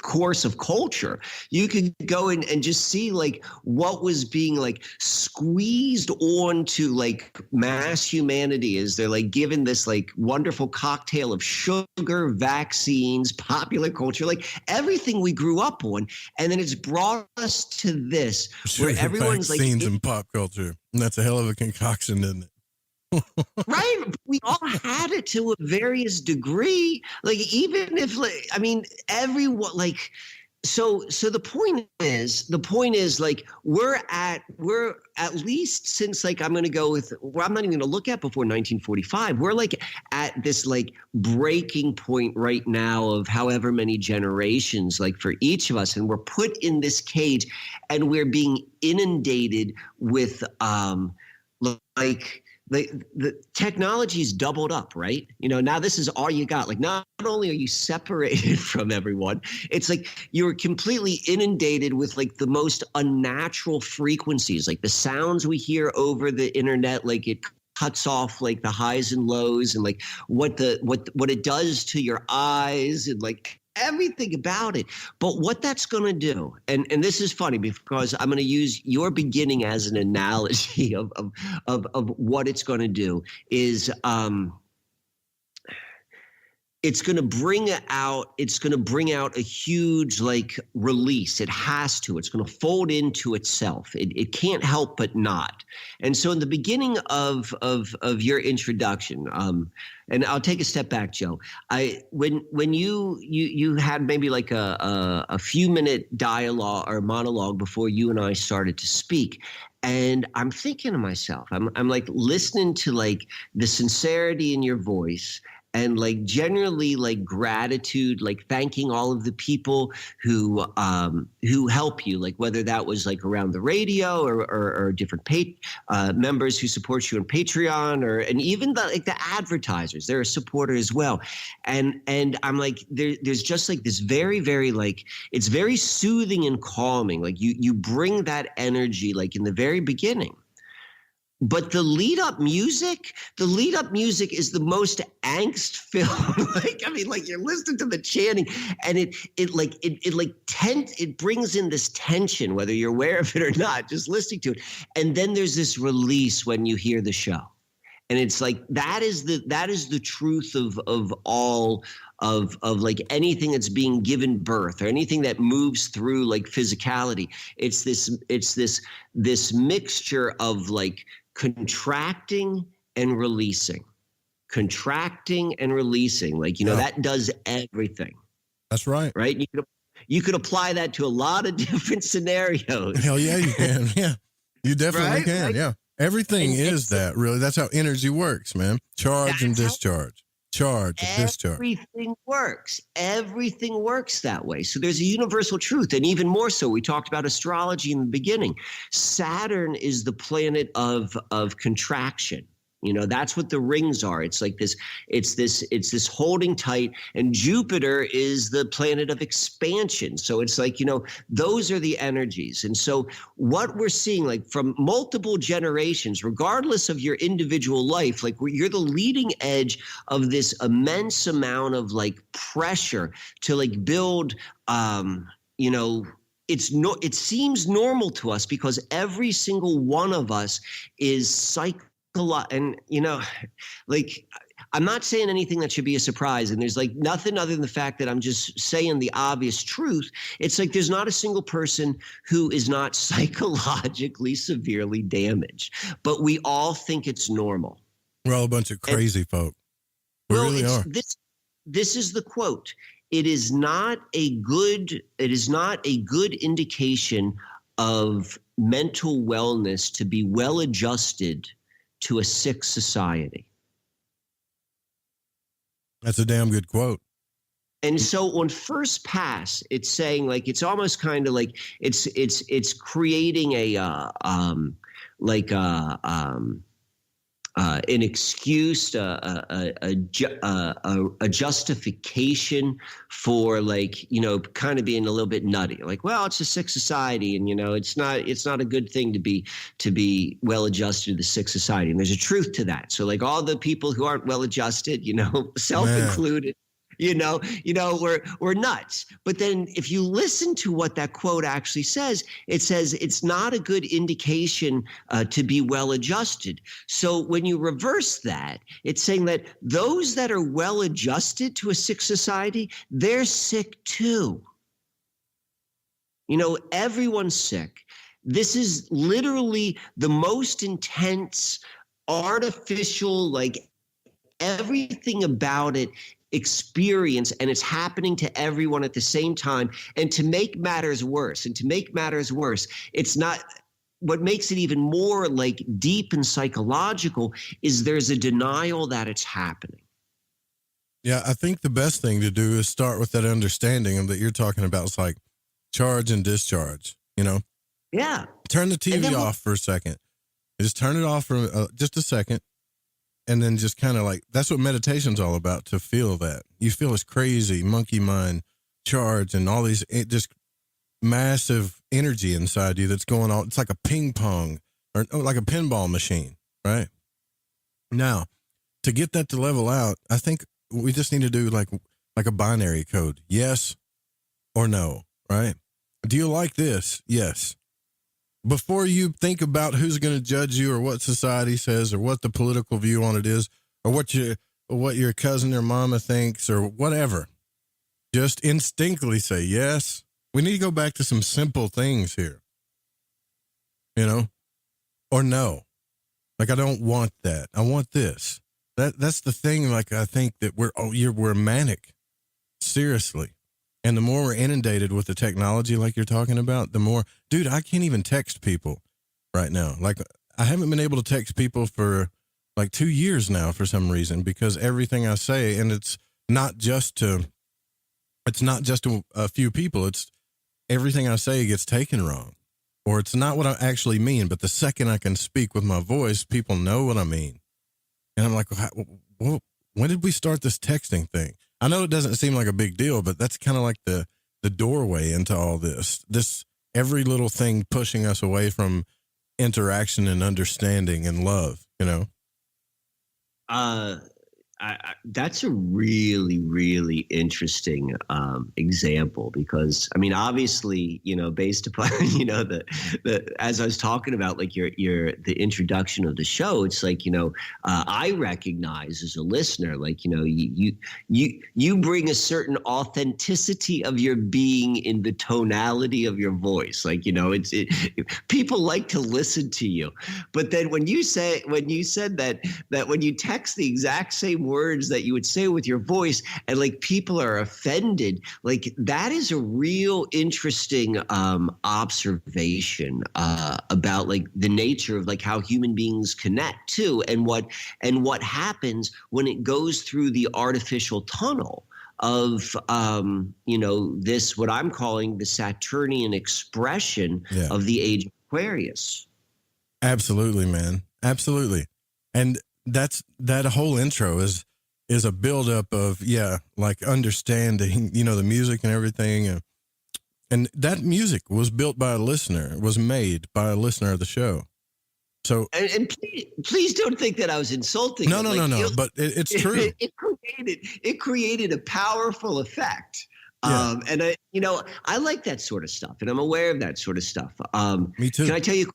course of culture, you could go in and just see like what was being like squeezed onto like mass humanity as they're like given this like wonderful cocktail of sugar, vaccines, popular culture, like everything we grew up on. And then it's brought us to this where everyone's like vaccines and pop culture. And that's a hell of a concoction, isn't it? Right. We all had it to a various degree. Like, even if, like, I mean, everyone, like, so the point is like, we're at least since like, I'm going to go with, well, I'm not even going to look at before 1945. We're like at this like breaking point right now of however many generations, like for each of us. And we're put in this cage and we're being inundated with, like, the technology's doubled up, right? You know, now this is all you got. Like, not only are you separated from everyone, it's like you're completely inundated with like the most unnatural frequencies, like the sounds we hear over the internet, like it cuts off like the highs and lows and like what it does to your eyes and like everything about it. But what that's going to do, and this is funny because I'm going to use your beginning as an analogy of what it's going to do is it's going to bring out a huge like release. It has to. It's going to fold into itself. It can't help but not. And so in the beginning of your introduction, and I'll take a step back, Joe. When you had maybe like a few minute dialogue or monologue before you and I started to speak. And I'm thinking to myself, I'm like listening to like the sincerity in your voice and like generally like gratitude, like thanking all of the people who help you, like whether that was like around the radio or different members who support you on Patreon and even the advertisers, they're a supporter as well. And I'm like, there's just like this very, very like, it's very soothing and calming. Like you bring that energy like in the very beginning. But the lead up music is the most angst filled. Like, I mean, like you're listening to the chanting and it brings in this tension, whether you're aware of it or not, just listening to it. And then there's this release when you hear the show. And it's like, that is the truth of all of like anything that's being given birth or anything that moves through like physicality. It's this mixture of like contracting and releasing, like, you know, that does everything. That's right. Right. You could apply that to a lot of different scenarios. Hell yeah, you can. Yeah, you definitely can. Like, yeah. Everything is that, really. That's how energy works, man. Charge and discharge. Charge and discharge. Everything works that way. So there's a universal truth. And even more so, we talked about astrology in the beginning. Saturn is the planet of contraction. You know, that's what the rings are. It's like this, it's this holding tight, and Jupiter is the planet of expansion. So it's like, you know, those are the energies. And so what we're seeing, like from multiple generations, regardless of your individual life, like you're the leading edge of this immense amount of like pressure to like build, you know, it seems normal to us because every single one of us is a lot. And, you know, like, I'm not saying anything that should be a surprise. And there's like nothing other than the fact that I'm just saying the obvious truth. It's like, there's not a single person who is not psychologically severely damaged, but we all think it's normal. We're all a bunch of crazy folk. We really are. This is the quote. It is not a good indication of mental wellness to be well adjusted to a sick society. That's a damn good quote. And so on first pass, it's saying like it's almost kind of like it's creating an excuse, a justification for like, you know, kind of being a little bit nutty. Like, well, it's a sick society, and you know, it's not a good thing to be well adjusted to the sick society. And there's a truth to that. So like all the people who aren't well adjusted, you know, self included. You know, we're nuts. But then if you listen to what that quote actually says, it says it's not a good indication to be well adjusted. So when you reverse that, it's saying that those that are well adjusted to a sick society, they're sick too. You know, everyone's sick. This is literally the most intense, artificial, like everything about it experience, and it's happening to everyone at the same time. And to make matters worse, it's not, what makes it even more like deep and psychological is there's a denial that it's happening. Yeah, I think the best thing to do is start with that understanding that you're talking about. It's like charge and discharge, you know? Yeah. Turn the TV off for a second. Just turn it off for just a second. And then just kind of like, that's what meditation's all about, to feel that. You feel this crazy monkey mind charge and all these just massive energy inside you that's going on. It's like a ping pong or like a pinball machine, right? Now, to get that to level out, I think we just need to do like a binary code. Yes or no, right? Do you like this? Yes. Before you think about who's going to judge you or what society says or what the political view on it is or what your cousin or mama thinks or whatever, just instinctively say yes. We need to go back to some simple things here, you know, or no. Like, I don't want that. I want this. That's the thing. Like, I think that we're manic, seriously. And the more we're inundated with the technology like you're talking about, the more, dude, I can't even text people right now. Like, I haven't been able to text people for like 2 years now for some reason, because everything I say, and it's not just to a few people, it's everything I say gets taken wrong, or it's not what I actually mean. But the second I can speak with my voice, people know what I mean. And I'm like, when did we start this texting thing? I know it doesn't seem like a big deal, but that's kind of like the doorway into all this every little thing pushing us away from interaction and understanding and love, you know? That's a really, really interesting example, because I mean, obviously, you know, based upon, you know, the as I was talking about, like the introduction of the show, it's like, you know, I recognize as a listener, like, you know, you bring a certain authenticity of your being in the tonality of your voice, like, you know, people like to listen to you, but then when you said that when you text the exact same words that you would say with your voice, and like people are offended, like that is a real interesting observation about like the nature of like how human beings connect too, and what happens when it goes through the artificial tunnel of you know, this, what I'm calling the Saturnian expression of the age of Aquarius. Absolutely, man. Absolutely. And that whole intro is a buildup of, like understanding, you know, the music and everything. And that music was built by a listener, was made by a listener of the show. So, and please don't think that I was insulting. No, but it's true. It created a powerful effect. Yeah. And I like that sort of stuff, and I'm aware of that sort of stuff. Me too. Can I tell you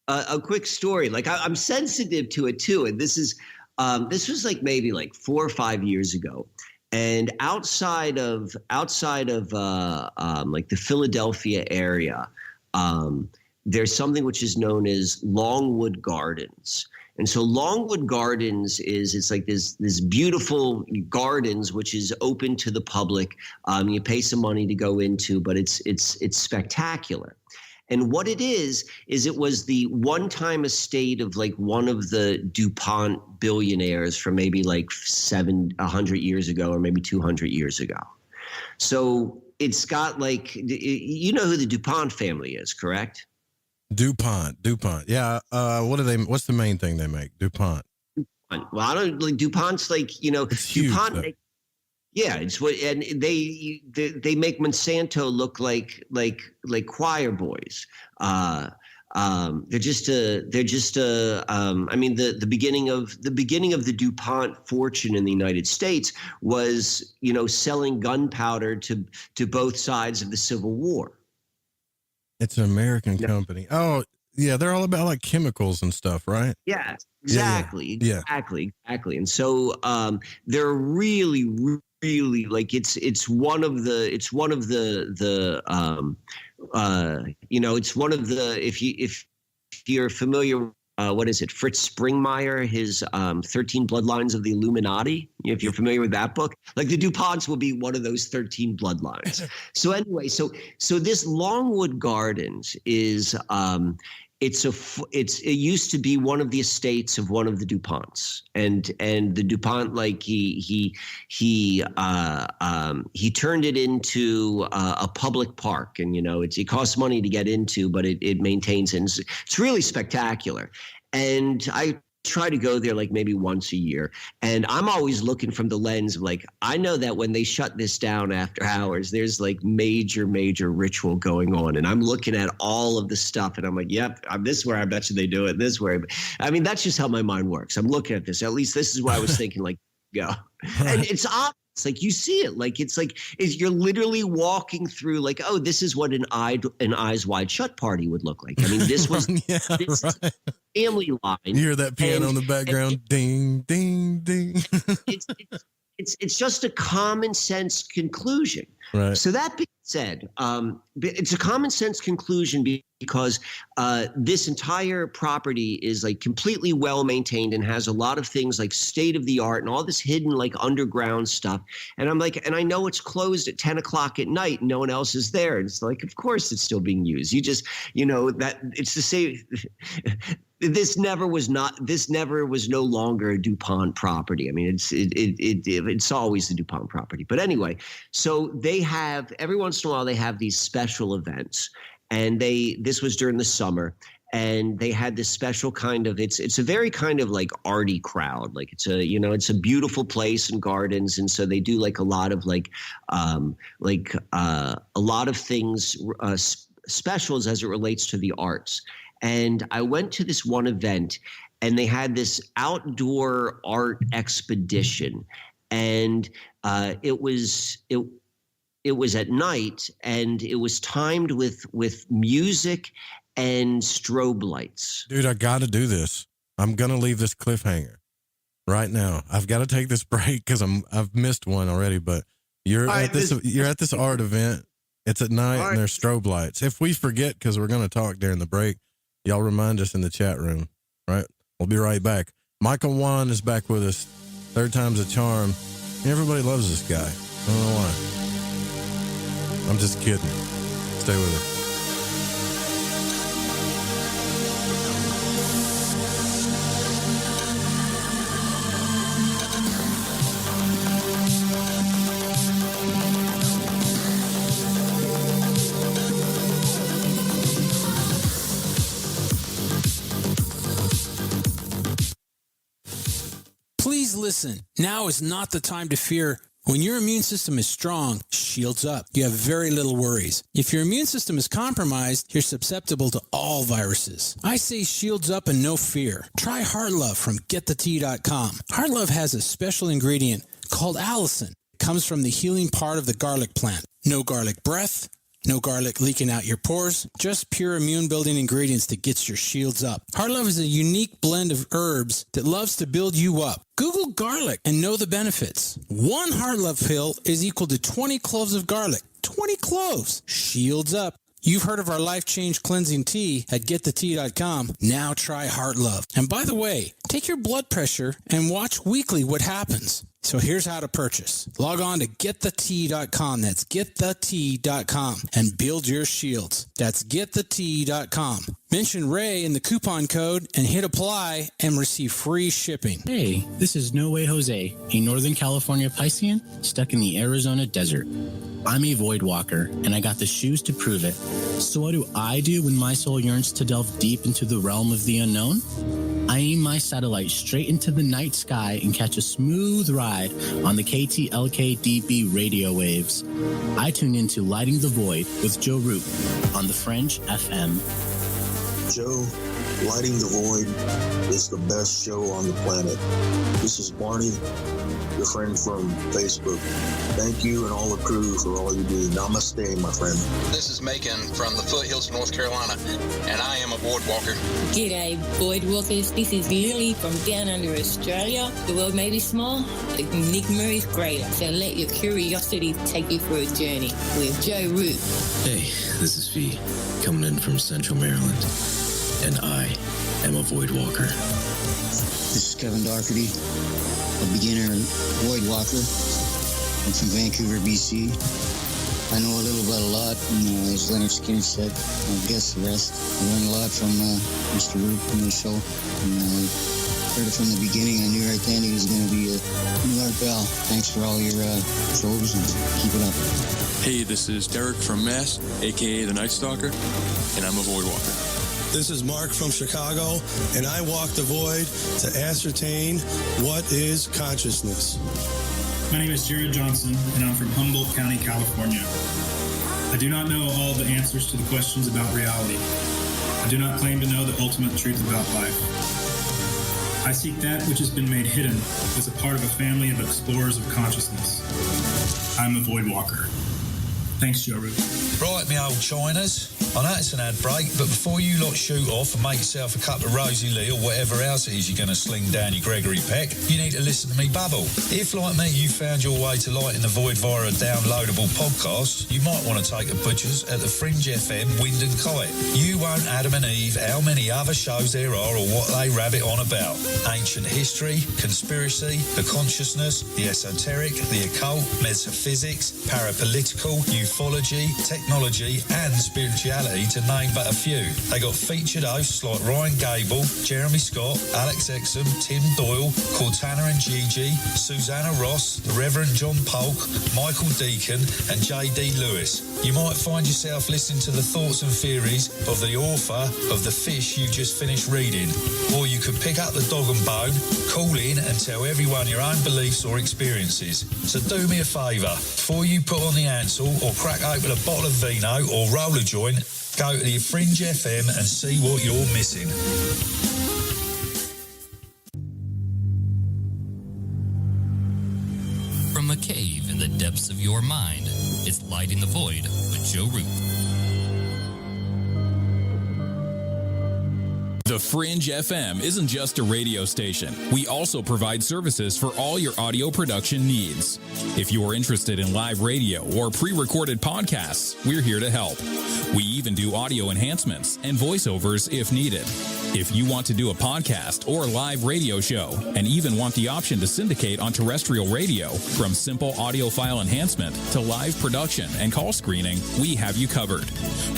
a quick story? Like I'm sensitive to it too. And this was like maybe like 4 or 5 years ago. And outside of like the Philadelphia area, there's something which is known as Longwood Gardens. And so Longwood Gardens it's like this beautiful gardens, which is open to the public. You pay some money to go into, but it's spectacular. And what it is it was the one-time estate of like one of the DuPont billionaires from maybe like 100 years ago or maybe 200 years ago. So it's got like, you know who the DuPont family is, correct? DuPont. Yeah. What's the main thing they make? DuPont. Well, I don't like DuPont's like, you know, It's huge, DuPont. Yeah, it's what, and they make Monsanto look like choir boys. They're just I mean, the beginning of the DuPont fortune in the United States was, you know, selling gunpowder to both sides of the Civil War. It's an American company. Oh, yeah, they're all about like chemicals and stuff, right? Yeah, exactly. Yeah. Exactly. And so they're really like it's one of the if you're familiar, what is it, Fritz Springmeier, his 13 Bloodlines of the Illuminati, if you're familiar with that book, like the DuPonts will be one of those 13 bloodlines. So anyway, so this Longwood Gardens is it used to be one of the estates of one of the DuPonts, and the DuPont, like he turned it into a public park, and you know it costs money to get into, but it maintains it. It's really spectacular, and I try to go there like maybe once a year, and I'm always looking from the lens of like, I know that when they shut this down after hours, there's like major ritual going on, and I'm looking at all of the stuff and I'm like, yep, this is where I bet you they do it, this way. I mean, that's just how my mind works. I'm looking at this, at least this is what I was thinking, like, go. And it's obvious. Like you see it, like you're literally walking through, like, oh, this is what an Eyes Wide Shut party would look like. I mean, this was right. Family line. You hear that piano in the background, ding, ding, ding. It's just a common sense conclusion. Right. So that being said, it's a common sense conclusion because this entire property is like completely well maintained and has a lot of things like state of the art and all this hidden like underground stuff. And I'm like, and I know it's closed at 10 o'clock at night and no one else is there. And it's like, of course it's still being used. You just, you know, that it's the same. This never was no longer a DuPont property. I mean, it's always the DuPont property. But anyway, so they have, every once in a while, they have these special events, and this was during the summer, and they had this special kind of, it's a very kind of like arty crowd. Like it's a beautiful place and gardens. And so they do like a lot of a lot of things, specials as it relates to the arts. And I went to this one event, and they had this outdoor art expedition, and it was at night, and it was timed with music and strobe lights. Dude, I got to do this. I'm gonna leave this cliffhanger right now. I've got to take this break because I've missed one already. But you're at this art event. It's at night, and there's strobe lights. If we forget, because we're gonna talk during the break, y'all remind us in the chat room, right? We'll be right back. Micheal Wann is back with us. Third time's a charm. Everybody loves this guy. I don't know why. I'm just kidding. Stay with us. Please listen. Now is not the time to fear. When your immune system is strong, shields up. You have very little worries. If your immune system is compromised, you're susceptible to all viruses. I say shields up and no fear. Try Heart Love from GetTheTea.com. Heart Love has a special ingredient called allicin. It comes from the healing part of the garlic plant. No garlic breath. No garlic leaking out your pores, just pure immune-building ingredients that gets your shields up. Heart Love is a unique blend of herbs that loves to build you up. Google garlic and know the benefits. One Heart Love pill is equal to 20 cloves of garlic. 20 cloves. Shields up. You've heard of our Life Change Cleansing Tea at GetTheTea.com. Now try Heart Love. And by the way, take your blood pressure and watch weekly what happens. So here's how to purchase. Log on to GetTheTea.com. That's GetTheTea.com and build your shields. That's GetTheTea.com. Mention Ray in the coupon code and hit apply and receive free shipping. Hey, this is No Way Jose, a Northern California Piscean stuck in the Arizona desert. I'm a void walker, and I got the shoes to prove it. So what do I do when my soul yearns to delve deep into the realm of the unknown? I aim my satellite straight into the night sky and catch a smooth ride on the KTLK-DB radio waves. I tune into Lighting the Void with Joe Root on the Fringe FM. Joe, Lighting the Void is the best show on the planet. This is Barney, your friend from Facebook. Thank you and all the crew for all you do. Namaste, my friend. This is Macon from the foothills of North Carolina, and I am a void walker. G'day, void walkers. This is Lily from down under Australia. The world may be small, the enigma is greater. So let your curiosity take you for a journey with Joe Root. Hey, this is V, coming in from Central Maryland, and I am a void walker. This is Kevin Doherty, a beginner void walker. I'm from Vancouver, BC. I know a little about a lot, and as Leonard Skinner said, I guess the rest. I learned a lot from Mr. Root in the show, and heard it from the beginning. I knew right then he was going to be a new Art Bell. Thanks for all your shows, and keep it up. Hey, this is Derek from Mass, a.k.a. the Night Stalker, and I'm a void walker. This is Mark from Chicago, and I walk the void to ascertain what is consciousness. My name is Jared Johnson, and I'm from Humboldt County, California. I do not know all the answers to the questions about reality. I do not claim to know the ultimate truth about life. I seek that which has been made hidden as a part of a family of explorers of consciousness. I'm a void walker. Thanks, Joe Root. Right, me old Chiners. I know it's an ad break, but before you lot shoot off and make yourself a cup of Rosie Lee or whatever else it is you're going to sling down your Gregory Peck, you need to listen to me babble. If, like me, you found your way to Lighting the Void via a downloadable podcast, you might want to take a butcher's at the Fringe FM Wind and Kite. You won't Adam and Eve how many other shows there are or what they rabbit on about. Ancient history, conspiracy, the consciousness, the esoteric, the occult, metaphysics, parapolitical, ufology, technology and spirituality, to name but a few. They got featured hosts like Ryan Gable, Jeremy Scott, Alex Exum, Tim Doyle, Cortana and Gigi, Susanna Ross, the Reverend John Polk, Michael Deacon and J.D. Lewis. You might find yourself listening to the thoughts and theories of the author of the fish you just finished reading. Or you could pick up the dog and bone, call in and tell everyone your own beliefs or experiences. So do me a favour, before you put on the Ansel or crack open a bottle of vino or roll a joint, go to the Fringe FM and see what you're missing. From a cave in the depths of your mind, it's Lighting the Void with Joe Root. The Fringe FM isn't just a radio station. We also provide services for all your audio production needs. If you're interested in live radio or pre-recorded podcasts, we're here to help. We even do audio enhancements and voiceovers if needed. If you want to do a podcast or live radio show and even want the option to syndicate on terrestrial radio, from simple audio file enhancement to live production and call screening, we have you covered.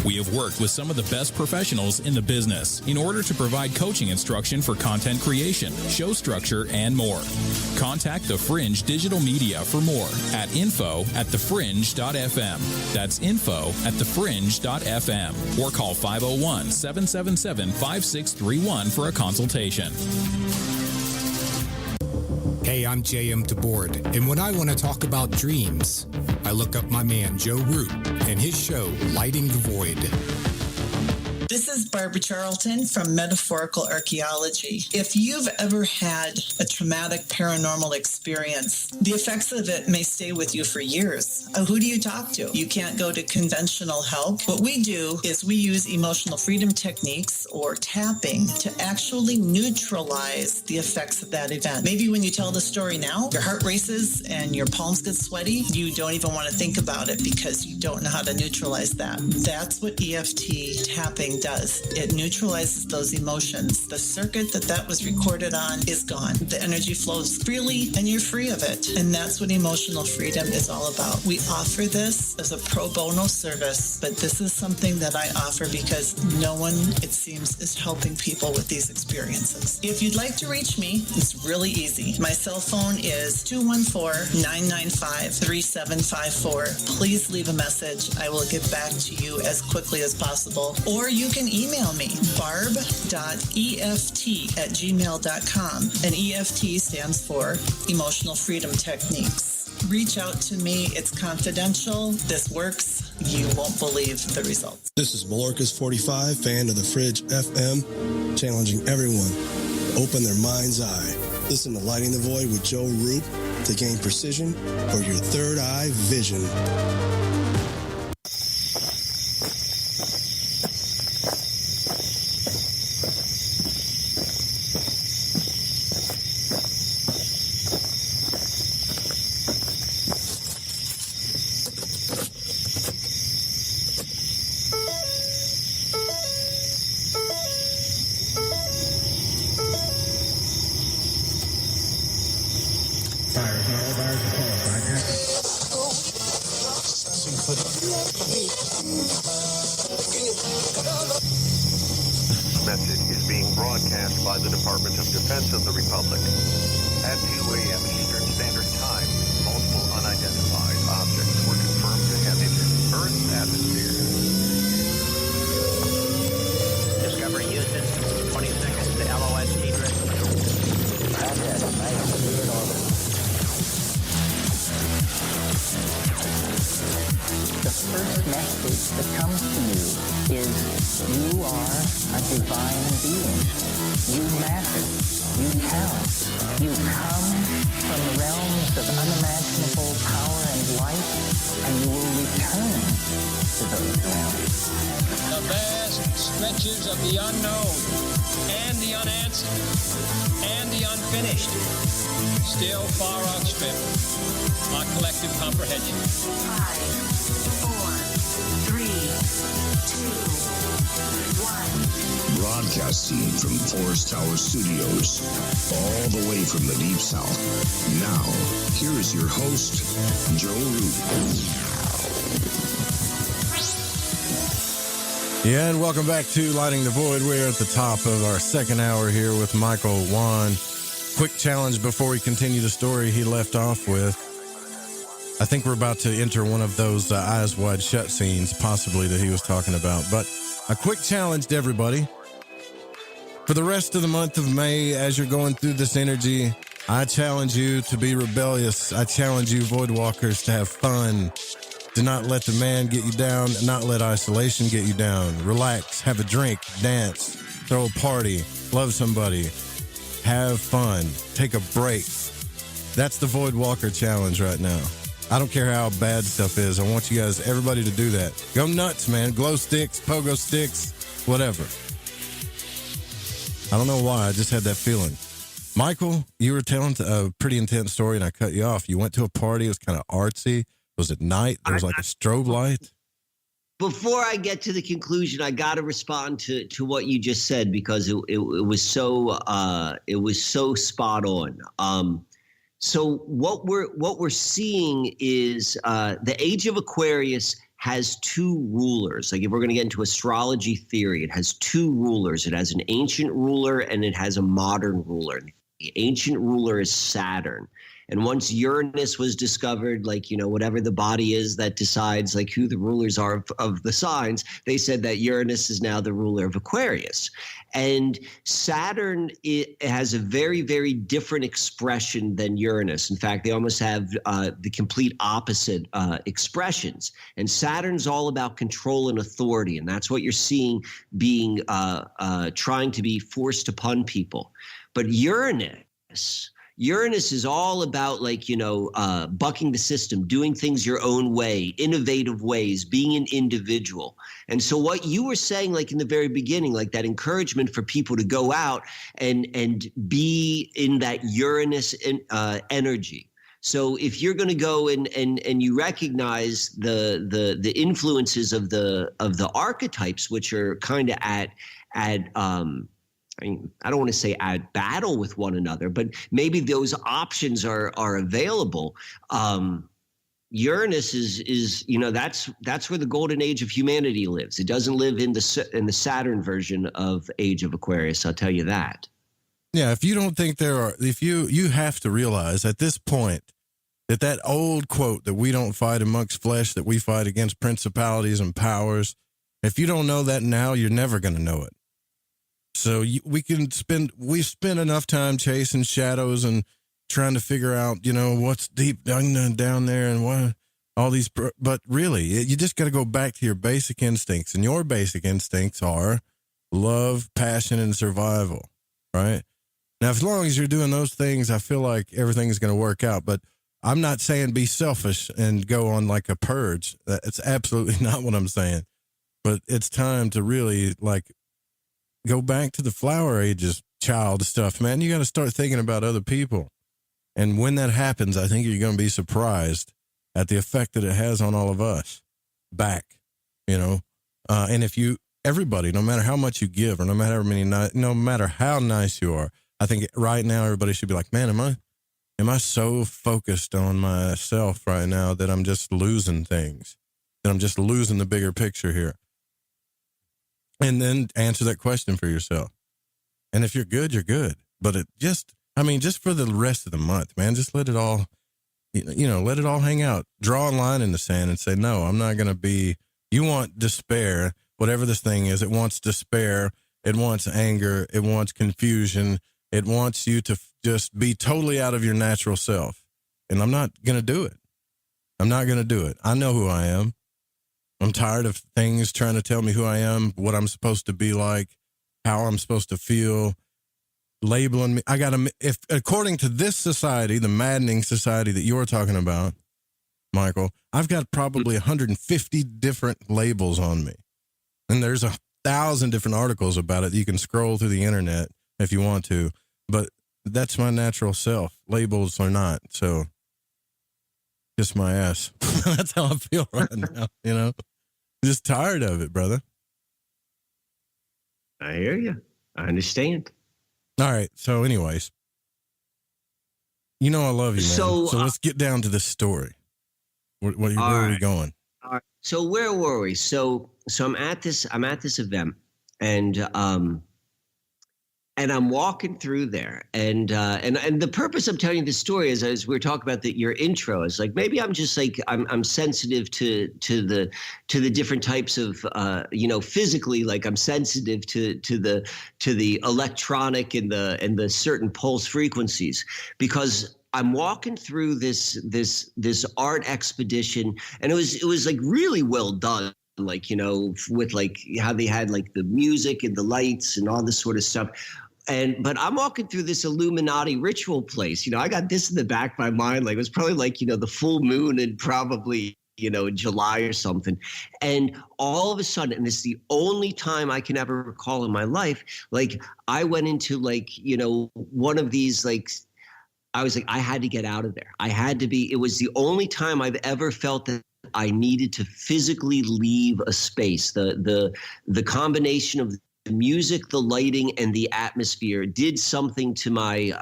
We have worked with some of the best professionals in the business in order to provide coaching instruction for content creation, show structure, and more. Contact The Fringe Digital Media for more at info@thefringe.fm. That's info@thefringe.fm. Or call 501-777-5631 for a consultation. Hey, I'm J.M. DeBoard, and when I want to talk about dreams, I look up my man Joe Root and his show, Lighting the Void. This is Barbara Charlton from Metaphorical Archaeology. If you've ever had a traumatic paranormal experience, the effects of it may stay with you for years. Who do you talk to? You can't go to conventional help. What we do is we use emotional freedom techniques or tapping to actually neutralize the effects of that event. Maybe when you tell the story now, your heart races and your palms get sweaty. You don't even want to think about it because you don't know how to neutralize that. That's what EFT tapping does. It neutralizes those emotions. The circuit that was recorded on is gone. The energy flows freely and you're free of it. And that's what emotional freedom is all about. We offer this as a pro bono service, but this is something that I offer because no one, it seems, is helping people with these experiences. If you'd like to reach me, it's really easy. My cell phone is 214-995-3754. Please leave a message. I will get back to you as quickly as possible. Or you can email me, barb.eft@gmail.com. And EFT stands for Emotional Freedom Techniques. Reach out to me. It's confidential. This works. You won't believe the results. This is Malorcas 45, fan of the Fringe FM, challenging everyone to open their mind's eye. Listen to Lighting the Void with Joe Roop to gain precision for your third eye vision. Message is being broadcast by the Department of Defense of the Republic. At 2 a.m. Eastern Standard Time, multiple unidentified objects were confirmed to have entered Earth's atmosphere. Discovery Houston, 20 seconds to LOS T-drift. The first message that comes to you is you are a divine being. You matter. You count. You come from the realms of unimaginable power and light, and you will return to those realms. The vast stretches of the unknown and the unanswered and the unfinished still far outstrip our collective comprehension. 5, 4, 3, 2, 1. Broadcasting from Forest Tower Studios, all the way from the Deep South. Now, here is your host, Joe Roop. Yeah, and welcome back to Lighting the Void. We're at the top of our second hour here with Micheal Wann. Quick challenge before we continue the story he left off with. I think we're about to enter one of those eyes wide shut scenes, possibly, that he was talking about. But a quick challenge to everybody. For the rest of the month of May, as you're going through this energy, I challenge you to be rebellious. I challenge you, Void Walkers, to have fun. Do not let the man get you down, not let isolation get you down. Relax, have a drink, dance, throw a party, love somebody, have fun, take a break. That's the Void Walker challenge right now. I don't care how bad stuff is. I want you guys, everybody, to do that. Go nuts, man. Glow sticks, pogo sticks, whatever. I don't know why. I just had that feeling. Michael, you were telling a pretty intense story and I cut you off. You went to a party. It was kind of artsy. Was it night? There was like a strobe light. Before I get to the conclusion, I got to respond to what you just said because it was so spot on. So what we're seeing is the age of Aquarius has two rulers. Like if we're going to get into astrology theory, it has two rulers. It has an ancient ruler and it has a modern ruler. The ancient ruler is Saturn. And once Uranus was discovered, like, you know, whatever the body is that decides like who the rulers are of the signs, they said that Uranus is now the ruler of Aquarius. And Saturn, it has a very, very different expression than Uranus. In fact, they almost have the complete opposite expressions. And Saturn's all about control and authority. And that's what you're seeing being trying to be forced upon people. But Uranus is all about, like, you know, bucking the system, doing things your own way, innovative ways, being an individual. And so what you were saying, like in the very beginning, like that encouragement for people to go out and be in that Uranus energy. So if you're going to go and you recognize the influences of the archetypes, which are kind of at I don't want to say at battle with one another, but maybe those options are available. Uranus is that's where the golden age of humanity lives. It doesn't live in the Saturn version of Age of Aquarius. I'll tell you that. Yeah, if you don't think you have to realize at this point that old quote that we don't fight amongst flesh, that we fight against principalities and powers. If you don't know that now, you're never going to know it. So we've spent enough time chasing shadows and trying to figure out, what's deep down there and what all these, but really you just got to go back to your basic instincts, and your basic instincts are love, passion, and survival, right? Now, as long as you're doing those things, I feel like everything's going to work out. But I'm not saying be selfish and go on like a purge. That's absolutely not what I'm saying. But it's time to really go back to the flower ages child stuff, man. You got to start thinking about other people. And when that happens, I think you're going to be surprised at the effect that it has on all of us back, and if everybody, no matter how much you give or no matter how nice you are, I think right now everybody should be like, man, am I so focused on myself right now that I'm just losing things, that I'm just losing the bigger picture here? And then answer that question for yourself. And if you're good, you're good. But just for the rest of the month, man, just let it all, let it all hang out. Draw a line in the sand and say, no, I'm not going to be, you want despair, whatever this thing is. It wants despair. It wants anger. It wants confusion. It wants you to just be totally out of your natural self. And I'm not going to do it. I'm not going to do it. I know who I am. I'm tired of things trying to tell me who I am, what I'm supposed to be like, how I'm supposed to feel, labeling me. If according to this society, the maddening society that you're talking about, Michael, I've got probably 150 different labels on me. And there's 1,000 different articles about it. You can scroll through the internet if you want to, but that's my natural self. Labels or not. So kiss my ass. That's how I feel right now, Just tired of it, brother. I hear you. I understand. All right. So anyways, I love you, man. So let's get down to this story. Where are we going? All right. So where were we? So I'm at this event, and I'm walking through there, and the purpose of telling you this story is, as we were talking about your intro, is like maybe I'm just like I'm sensitive to the different types of physically, like I'm sensitive to the electronic and the certain pulse frequencies, because I'm walking through this art expedition, and it was like really well done. Like, with like how they had like the music and the lights and all this sort of stuff. But I'm walking through this Illuminati ritual place. I got this in the back of my mind. Like it was probably like, the full moon in probably, July or something. And all of a sudden, and it's the only time I can ever recall in my life, like I went into like, one of these, like, I was like, I had to get out of there. It was the only time I've ever felt that I needed to physically leave a space. The combination of the music, the lighting, and the atmosphere did something to my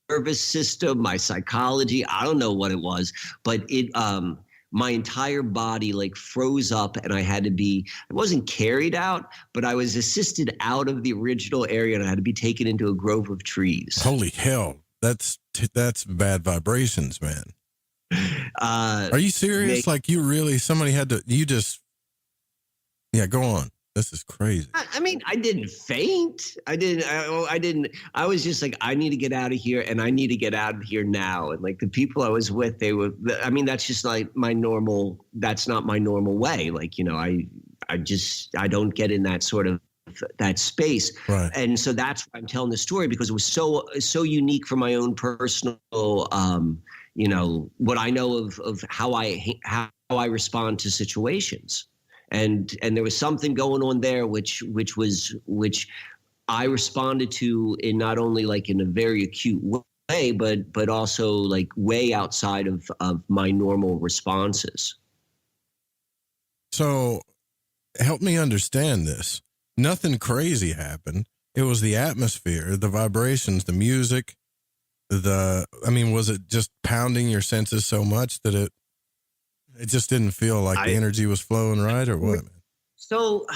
nervous system, my psychology. I don't know what it was, but it my entire body like froze up, and I wasn't carried out, but I was assisted out of the original area, and I had to be taken into a grove of trees. Holy hell. That's bad vibrations, man. Are you serious? Like somebody had to, go on. This is crazy. I mean, I didn't faint. I didn't. I was just like, I need to get out of here, and I need to get out of here now. And like the people I was with, that's just like that's not my normal way. Like, I don't get in that sort of that space. Right. And so that's why I'm telling the story, because it was so unique for my own personal, what I know of how I respond to situations. And there was something going on there, which I responded to in not only like in a very acute way, but also like way outside of my normal responses. So help me understand this. Nothing crazy happened. It was the atmosphere, the vibrations, the music, was it just pounding your senses so much that it just didn't feel like the energy was flowing right, or what? So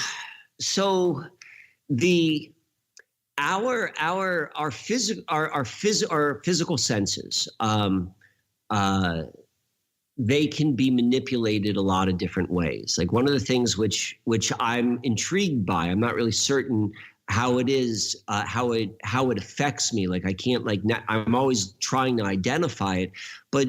our physical senses, they can be manipulated a lot of different ways. Like one of the things which I'm intrigued by, I'm not really certain how it is, how it affects me. Like I can't I'm always trying to identify it, but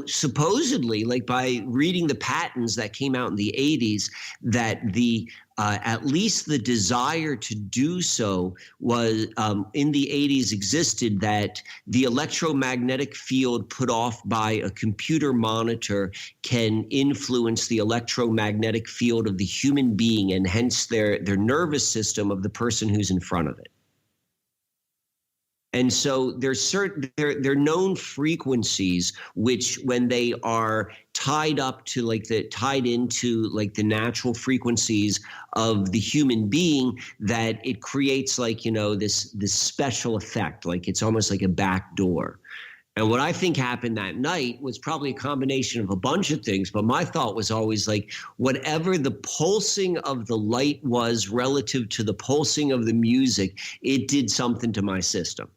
supposedly, like by reading the patents that came out in the 80s, that the at least the desire to do so was in the 80s existed, that the electromagnetic field put off by a computer monitor can influence the electromagnetic field of the human being, and hence their nervous system of the person who's in front of it. And so they're known frequencies which, when they are tied into the natural frequencies of the human being, that it creates this special effect, like it's almost like a back door. And what I think happened that night was probably a combination of a bunch of things, but my thought was always like, whatever the pulsing of the light was relative to the pulsing of the music, it did something to my system.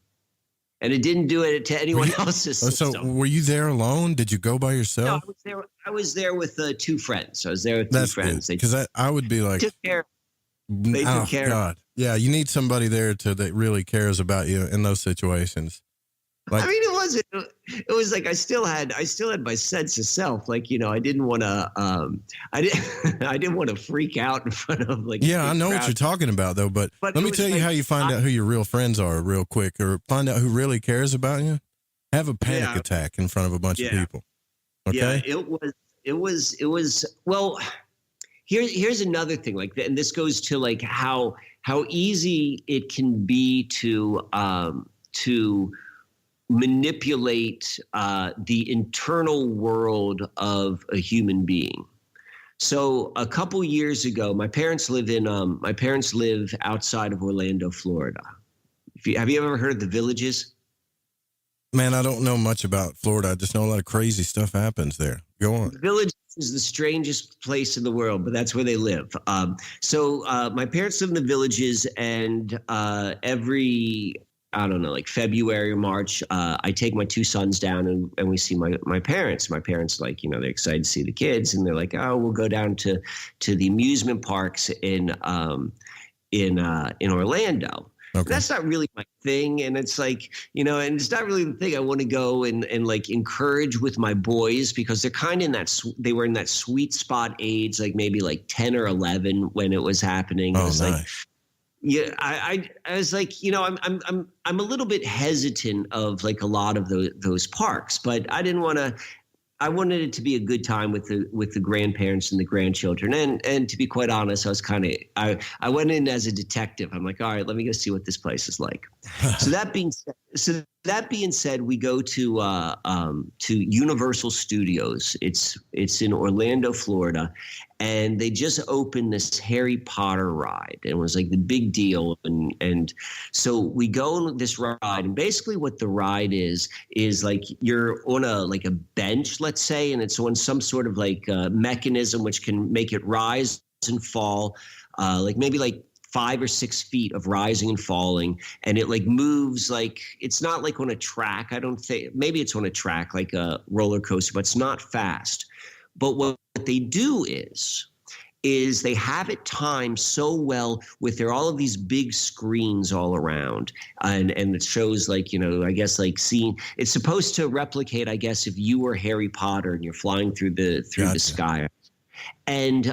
And it didn't do it to anyone else's system. So were you there alone? Did you go by yourself? No, I was there with two friends. I was there with two friends. Because I would be like, took care. They took care. God. Yeah, you need somebody there that really cares about you in those situations. Like, I mean, it was like I still had my sense of self. Like, I didn't want to I didn't want to freak out in front of I know what you're talking about though, but let me tell you how you find out who your real friends are real quick, or find out who really cares about you. Have a panic attack in front of a bunch of people. Okay? Yeah, it was well, here's another thing, and this goes to like how easy it can be to manipulate the internal world of a human being. So a couple years ago, my parents live outside of Orlando, Florida. Have you ever heard of the Villages? Man, I don't know much about Florida. I just know a lot of crazy stuff happens there. Go on. The Villages is the strangest place in the world, but that's where they live. So my parents live in the Villages, and every February or March, I take my two sons down and we see my parents. My parents, they're excited to see the kids, and they're like, oh, we'll go down to the amusement parks in Orlando. Okay. That's not really my thing. And it's like, and it's not really the thing I want to go and encourage with my boys, because they're kind of they were in that sweet spot age, like maybe 10 or 11 when it was happening. Oh, it was nice. I was like, I'm a little bit hesitant of a lot of those parks, but I wanted it to be a good time with the grandparents and the grandchildren. And to be quite honest, I was I went in as a detective. I'm like, all right, let me go see what this place is like. So that being said, we go to Universal Studios. It's in Orlando, Florida, and they just opened this Harry Potter ride, and it was like the big deal. And so we go on this ride, and basically what the ride is like you're on a bench, let's say, and it's on some sort of mechanism which can make it rise and fall, maybe 5 or 6 feet of rising and falling, and it moves it's not on a track. I don't think, maybe it's on a track like a roller coaster, but it's not fast. But what they do is they have it timed so well with all of these big screens all around, and it shows I guess seeing, it's supposed to replicate, I guess, if you were Harry Potter and you're flying through the sky. And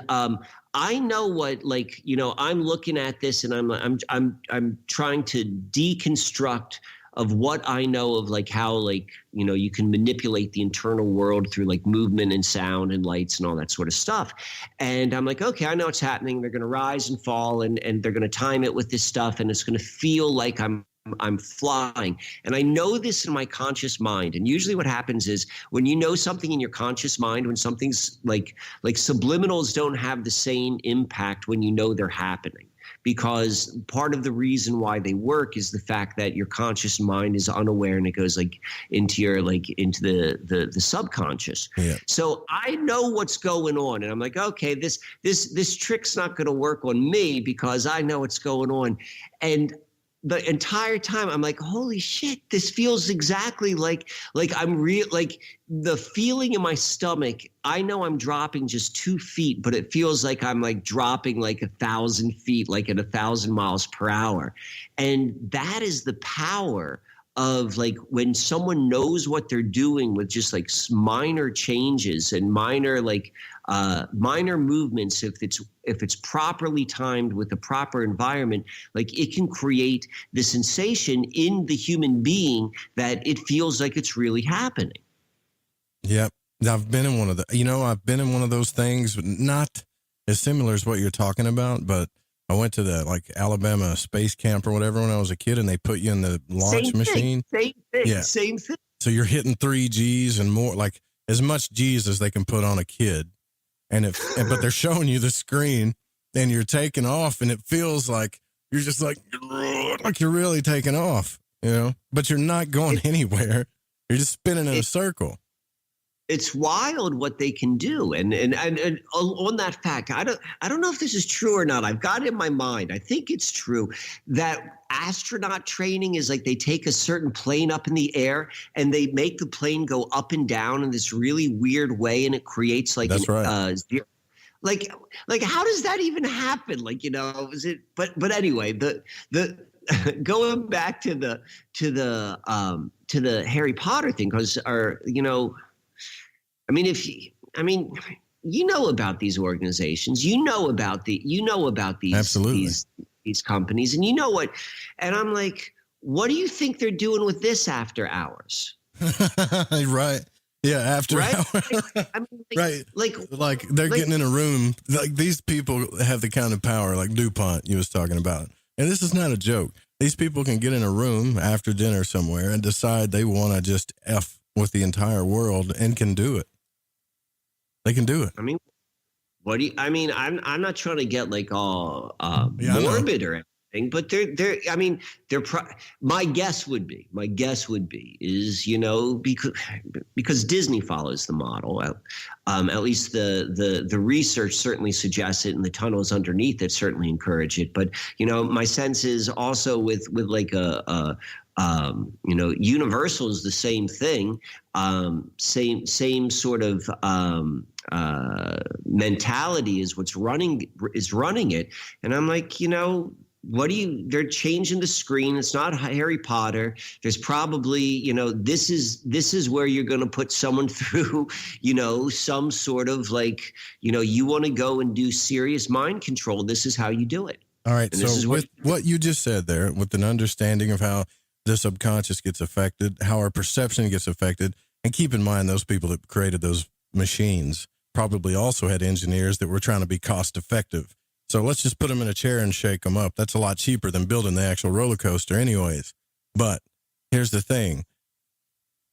I know what, I'm looking at this, and I'm trying to deconstruct of what I know of how you can manipulate the internal world through movement and sound and lights and all that sort of stuff. And I'm like, okay, I know what's happening. They're going to rise and fall, and they're going to time it with this stuff, and it's going to feel like I'm I'm flying. And I know this in my conscious mind. And usually what happens is when you know something in your conscious mind, when something's like subliminals don't have the same impact when you know they're happening. Because part of the reason why they work is the fact that your conscious mind is unaware and it goes into your into the subconscious. Yeah. So I know what's going on, and I'm like, okay, this trick's not going to work on me because I know what's going on. And the entire time I'm like, holy shit, this feels exactly like I'm real, like the feeling in my stomach. I know I'm dropping just 2 feet, but it feels like I'm like dropping like 1,000 feet, like at 1,000 miles per hour. And that is the power of like when someone knows what they're doing with just like minor changes and minor movements. If it's properly timed with the proper environment, like it can create the sensation in the human being that it feels like it's really happening. Yep. I've been in one of those things, not as similar as what you're talking about, but I went to the like Alabama space camp or whatever when I was a kid, and they put you in the launch machine. Same thing. Yeah. Same thing. So you're hitting 3 G's and more, like as much G's as they can put on a kid. But they're showing you the screen and you're taking off, and it feels like you're just like you're really taking off, but you're not going anywhere. You're just spinning in a circle. It's wild what they can do. And on that fact, I don't know if this is true or not. I've got it in my mind. I think it's true that astronaut training is like they take a certain plane up in the air and they make the plane go up and down in this really weird way, and it creates like zero. Like how does that even happen? Like, is it? But anyway, the going back to the Harry Potter thing, because you know about these organizations, you know about these Absolutely. these companies, and you know what, and I'm like, what do you think they're doing with this after hours? Right. Yeah, after hours. Right. Like they're getting in a room. Like these people have the kind of power like DuPont you was talking about. And this is not a joke. These people can get in a room after dinner somewhere and decide they want to just F with the entire world and can do it. They can do it. I mean, I'm not trying to get like all morbid or anything, but my guess would be is, because Disney follows the model, at least the research certainly suggests it, and the tunnels underneath it certainly encourage it. But, my sense is also with like Universal is the same thing, same sort of mentality is what's running it. And I'm like, they're changing the screen. It's not Harry Potter. There's probably, this is where you're going to put someone through, some sort of like, you want to go and do serious mind control. This is how you do it. All right. So with what you just said there, with an understanding of how the subconscious gets affected, how our perception gets affected, and keep in mind those people that created those machines probably also had engineers that were trying to be cost effective. So let's just put them in a chair and shake them up. That's a lot cheaper than building the actual roller coaster anyways. But here's the thing.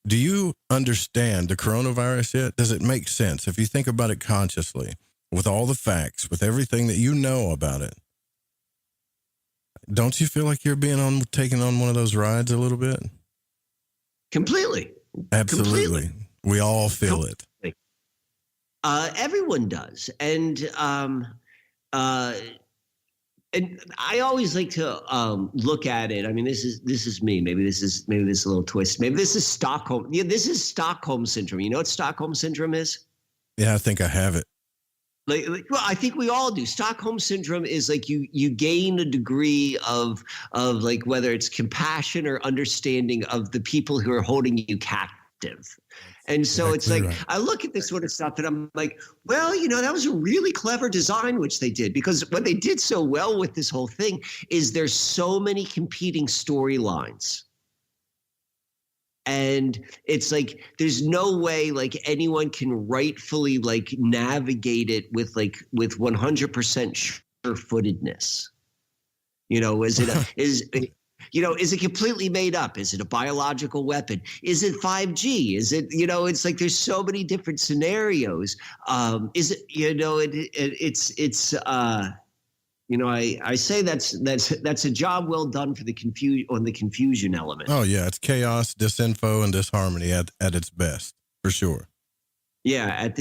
Do you understand the coronavirus yet? Does it make sense? If you think about it consciously, with all the facts, with everything that you know about it, don't you feel like you're taking on one of those rides a little bit? Completely. Absolutely. Completely. We all feel it. Everyone does. And I always like to look at it. I mean, this is me. Maybe this is a little twist. Maybe this is Stockholm. Yeah, this is Stockholm syndrome. You know what Stockholm syndrome is? Yeah, I think I have it. Well, I think we all do. Stockholm syndrome is like you gain a degree of like whether it's compassion or understanding of the people who are holding you captive. And so it's like, right. I look at this sort of stuff and I'm like, well, that was a really clever design, which they did, because what they did so well with this whole thing is there's so many competing storylines. And it's like, there's no way like anyone can rightfully like navigate it with 100% sure-footedness. Is it completely made up? Is it a biological weapon? Is it 5G? Is it, it's like there's so many different scenarios. Is it, I say that's a job well done for the confusion element. Oh yeah, it's chaos, disinfo, and disharmony at its best, for sure. Yeah, and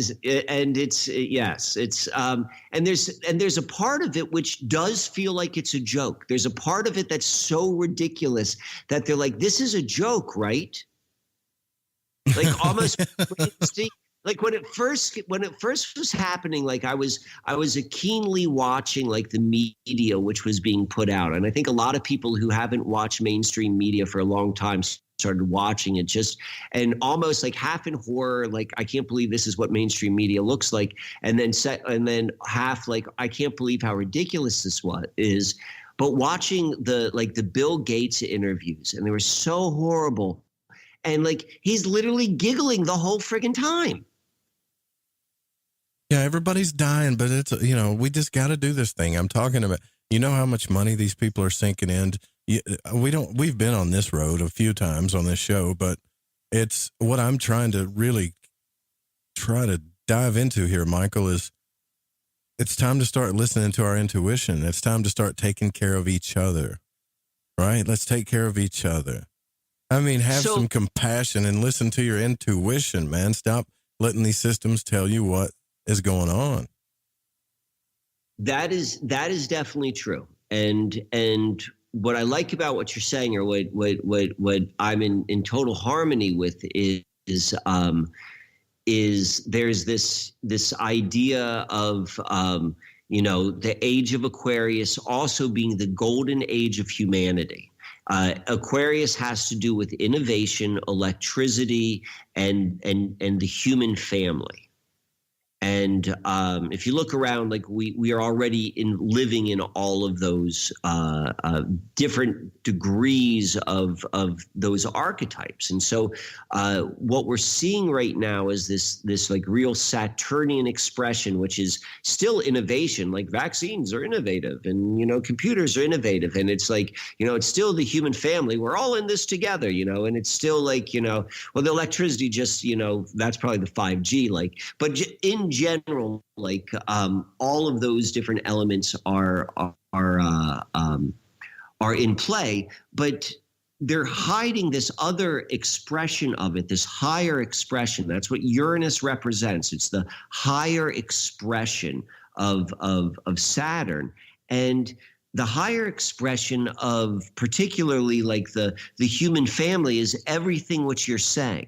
there's a part of it which does feel like it's a joke. There's a part of it that's so ridiculous that they're like, this is a joke, right? Like almost like when it first was happening, like I was keenly watching like the media which was being put out. And I think a lot of people who haven't watched mainstream media for a long time started watching it and almost like half in horror, like I can't believe this is what mainstream media looks like, and then half like I can't believe how ridiculous this is. But watching the Bill Gates interviews, and they were so horrible, and like he's literally giggling the whole friggin' time. Yeah, everybody's dying, but it's we just got to do this thing. I'm talking about. You know how much money these people are sinking in. We've been on this road a few times on this show, but it's what I'm trying to really try to dive into here, Michael, is it's time to start listening to our intuition. It's time to start taking care of each other, right? Let's take care of each other. I mean, have some compassion and listen to your intuition, man. Stop letting these systems tell you what is going on. That is definitely true. And what I like about what you're saying, or what I'm in total harmony with, is there's this idea of the age of Aquarius also being the golden age of humanity. Aquarius has to do with innovation, electricity, and the human family. And if you look around, like we are already living in all of those different degrees of those archetypes. And so what we're seeing right now is this like real Saturnian expression, which is still innovation. Like vaccines are innovative, and computers are innovative, and it's like it's still the human family. We're all in this together, and it's still like well, the electricity just that's probably the 5G, but in general, like all of those different elements are in play, but they're hiding this other expression of it, this higher expression. That's what Uranus represents. It's the higher expression of Saturn, and the higher expression of particularly like the human family is everything which you're saying.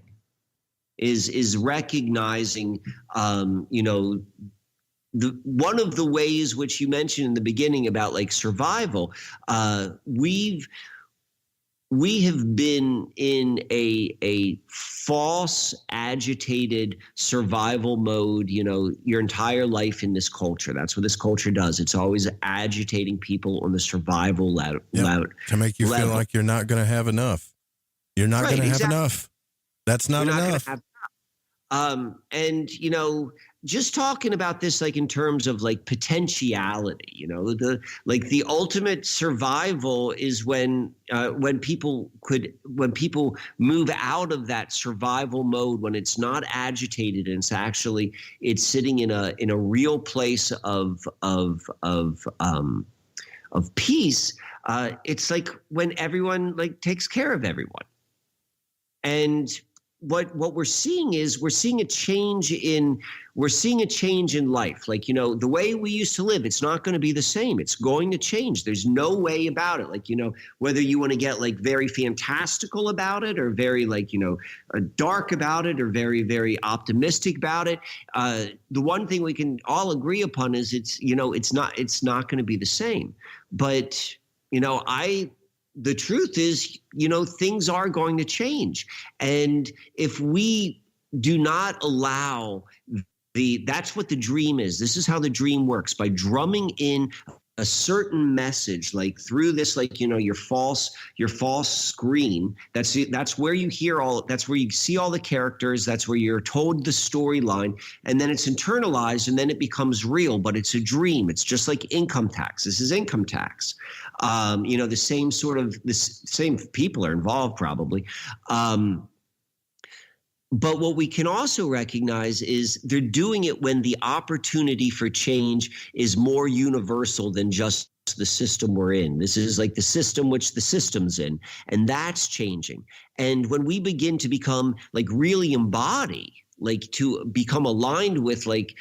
Is recognizing, one of the ways which you mentioned in the beginning about like survival. We have been in a false, agitated survival mode, your entire life in this culture. That's what this culture does. It's always agitating people on the survival level. To make you feel like you're not going to have enough. You're not going to have enough. That's not enough. And just talking about this, like in terms of like potentiality, the ultimate survival is when people move out of that survival mode, when it's not agitated and it's sitting in a real place of peace. It's like when everyone like takes care of everyone. And what we're seeing is we're seeing a change in life. Like, the way we used to live, it's not going to be the same. It's going to change. There's no way about it. Like, whether you want to get like very fantastical about it, or very like, dark about it, or very, very optimistic about it. The one thing we can all agree upon is it's not going to be the same. But, the truth is, things are going to change. And if we do not allow that's what the dream is. This is how the dream works, by drumming in a certain message, like through this, like, your false screen. That's where you hear that's where you see all the characters. That's where you're told the storyline, and then it's internalized, and then it becomes real. But it's a dream. It's just like income tax. This is income tax. The same people are involved probably. But what we can also recognize is they're doing it when the opportunity for change is more universal than just the system we're in. This is like the system which the system's in, and that's changing. And when we begin to become like really embody, like to become aligned with like,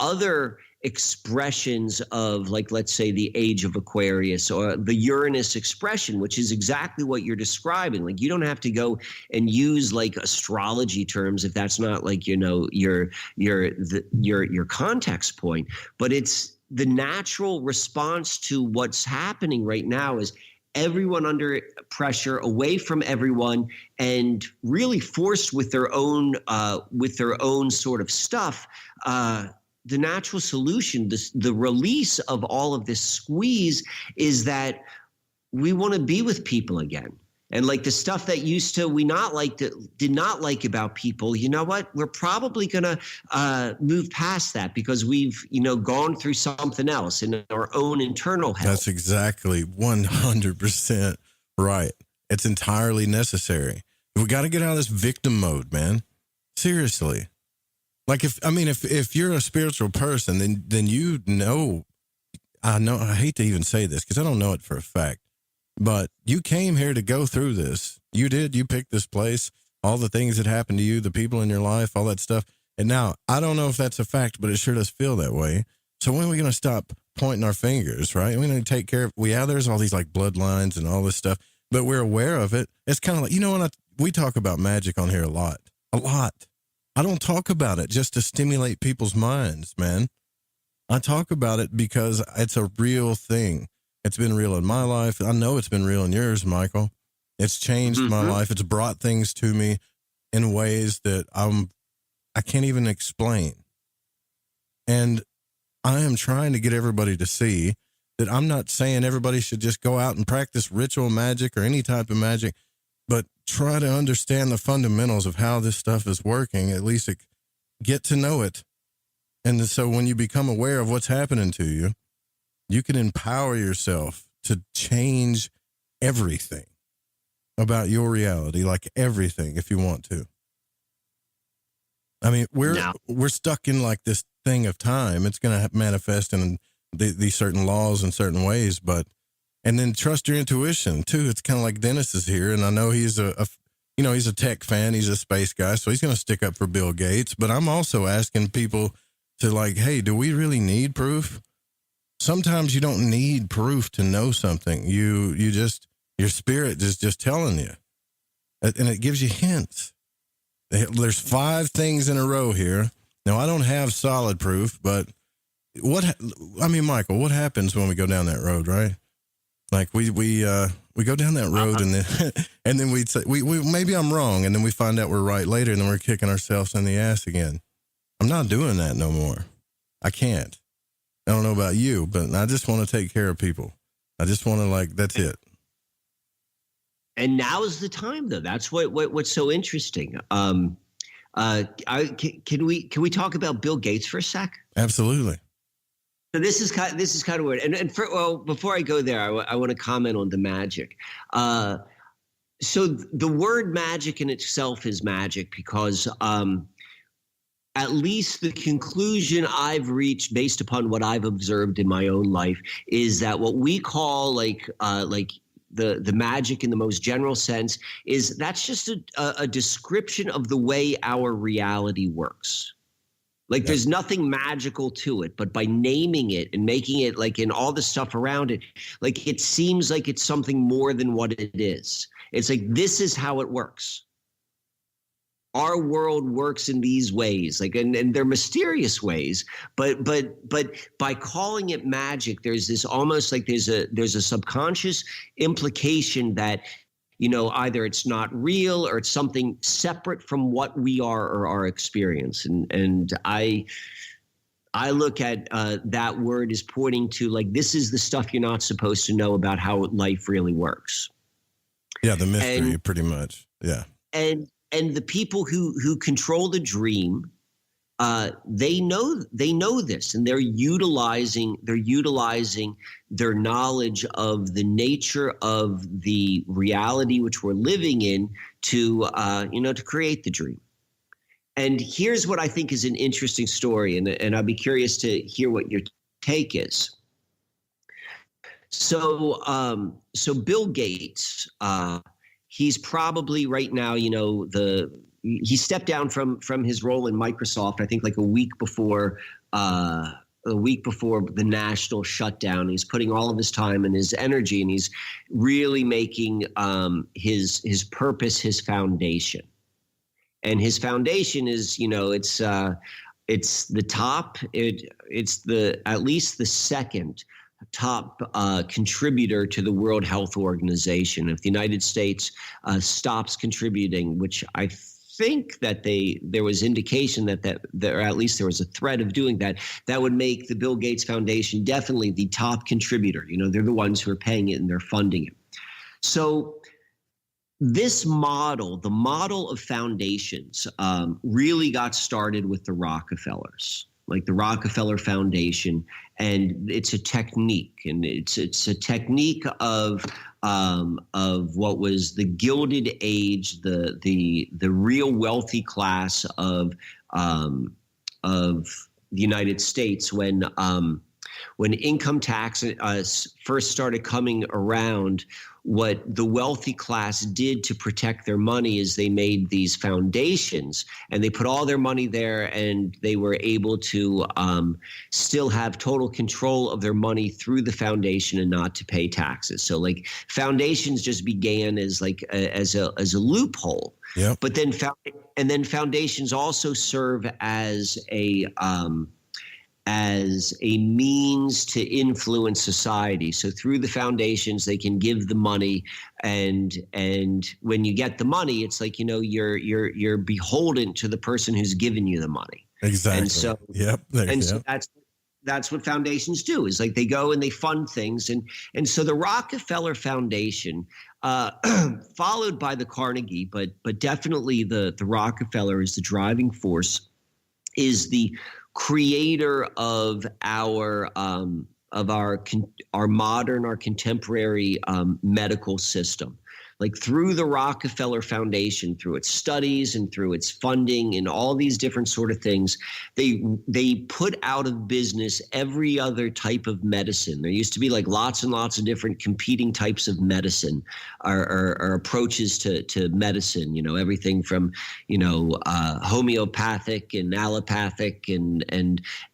other expressions of, like, let's say the age of Aquarius or the Uranus expression, which is exactly what you're describing. Like, you don't have to go and use like astrology terms if that's not like, your context point, but it's the natural response to what's happening right now is everyone under pressure, away from everyone, and really forced with their own sort of stuff. The natural solution, the release of all of this squeeze, is that we want to be with people again. And like the stuff that did not like about people, you know what? We're probably going to move past that because we've, gone through something else in our own internal health. That's exactly 100% right. It's entirely necessary. We got to get out of this victim mode, man. Seriously. Like if you're a spiritual person, then I hate to even say this because I don't know it for a fact, but you came here to go through this. You picked this place, all the things that happened to you, the people in your life, all that stuff. And now I don't know if that's a fact, but it sure does feel that way. So when are we going to stop pointing our fingers, right? We need to take care of, there's all these like bloodlines and all this stuff, but we're aware of it. It's kind of like, we talk about magic on here a lot. I don't talk about it just to stimulate people's minds, man. I talk about it because it's a real thing. It's been real in my life. I know it's been real in yours, Michael. It's changed my life. It's brought things to me in ways that I can't even explain. And I am trying to get everybody to see that I'm not saying everybody should just go out and practice ritual magic or any type of magic, but try to understand the fundamentals of how this stuff is working, at least get to know it. And so when you become aware of what's happening to you, you can empower yourself to change everything about your reality, like everything, if you want to. I mean, we're stuck in like this thing of time. It's going to manifest in these certain laws in certain ways, and then trust your intuition too. It's kind of like Dennis is here, and I know he's he's a tech fan. He's a space guy, so he's going to stick up for Bill Gates. But I'm also asking people to like, hey, do we really need proof? Sometimes you don't need proof to know something. Your spirit is just telling you, and it gives you hints. There's 5 things in a row here. Now I don't have solid proof, but Michael, what happens when we go down that road, right? Like we go down that road and then we say we maybe I'm wrong, and then we find out we're right later, and then we're kicking ourselves in the ass again. I'm not doing that no more. I can't. I don't know about you, but I just want to take care of people. I just want to that's it. And now is the time, though. That's what's so interesting. Can we talk about Bill Gates for a sec? Absolutely. So this is kind of weird. And before I go there, I want to comment on the magic. So the word magic in itself is magic because at least the conclusion I've reached based upon what I've observed in my own life is that what we call the magic in the most general sense is that's just a description of the way our reality works. Like there's nothing magical to it, but by naming it and making it like in all the stuff around it, like it seems like it's something more than what it is. It's like, this is how it works. Our world works in these ways, like, and they're mysterious ways, but by calling it magic, there's this almost like there's a subconscious implication that, either it's not real or it's something separate from what we are or our experience. And I I look at that word as pointing to like, this is the stuff you're not supposed to know about how life really works. Yeah, the mystery, pretty much. Yeah. And the people who control the dream, they know this, and they're utilizing their knowledge of the nature of the reality which we're living in to create the dream. And here's what I think is an interesting story, and I'd be curious to hear what your take is. So Bill Gates, he's probably right now, he stepped down from his role in Microsoft, I think like a week before the national shutdown. He's putting all of his time and his energy, and he's really making his purpose his foundation. And his foundation is, it's the top. It's at least the second top contributor to the World Health Organization. If the United States stops contributing, which I think that there was indication that or at least there was a threat of doing that, that would make the Bill Gates Foundation definitely the top contributor. They're the ones who are paying it and they're funding it. So this model, the model of foundations, really got started with the Rockefellers, like the Rockefeller Foundation, and it's a technique, and it's a technique of what was the Gilded Age, the real wealthy class of the United States when income tax first started coming around. What the wealthy class did to protect their money is they made these foundations, and they put all their money there, and they were able to still have total control of their money through the foundation and not to pay taxes. So like foundations just began as like as a loophole. Yeah. But then foundations also serve as a means to influence society. So through the foundations, they can give the money, and when you get the money, it's like, you're beholden to the person who's given you the money. Exactly. And so, so that's what foundations do, is like they go and they fund things. And so the Rockefeller Foundation, followed by the Carnegie, but definitely the Rockefeller is the driving force, is the creator of our modern, our contemporary medical system. Like through the Rockefeller Foundation, through its studies and through its funding and all these different sort of things, they put out of business every other type of medicine. There used to be like lots and lots of different competing types of medicine or approaches to medicine, everything from, homeopathic and allopathic and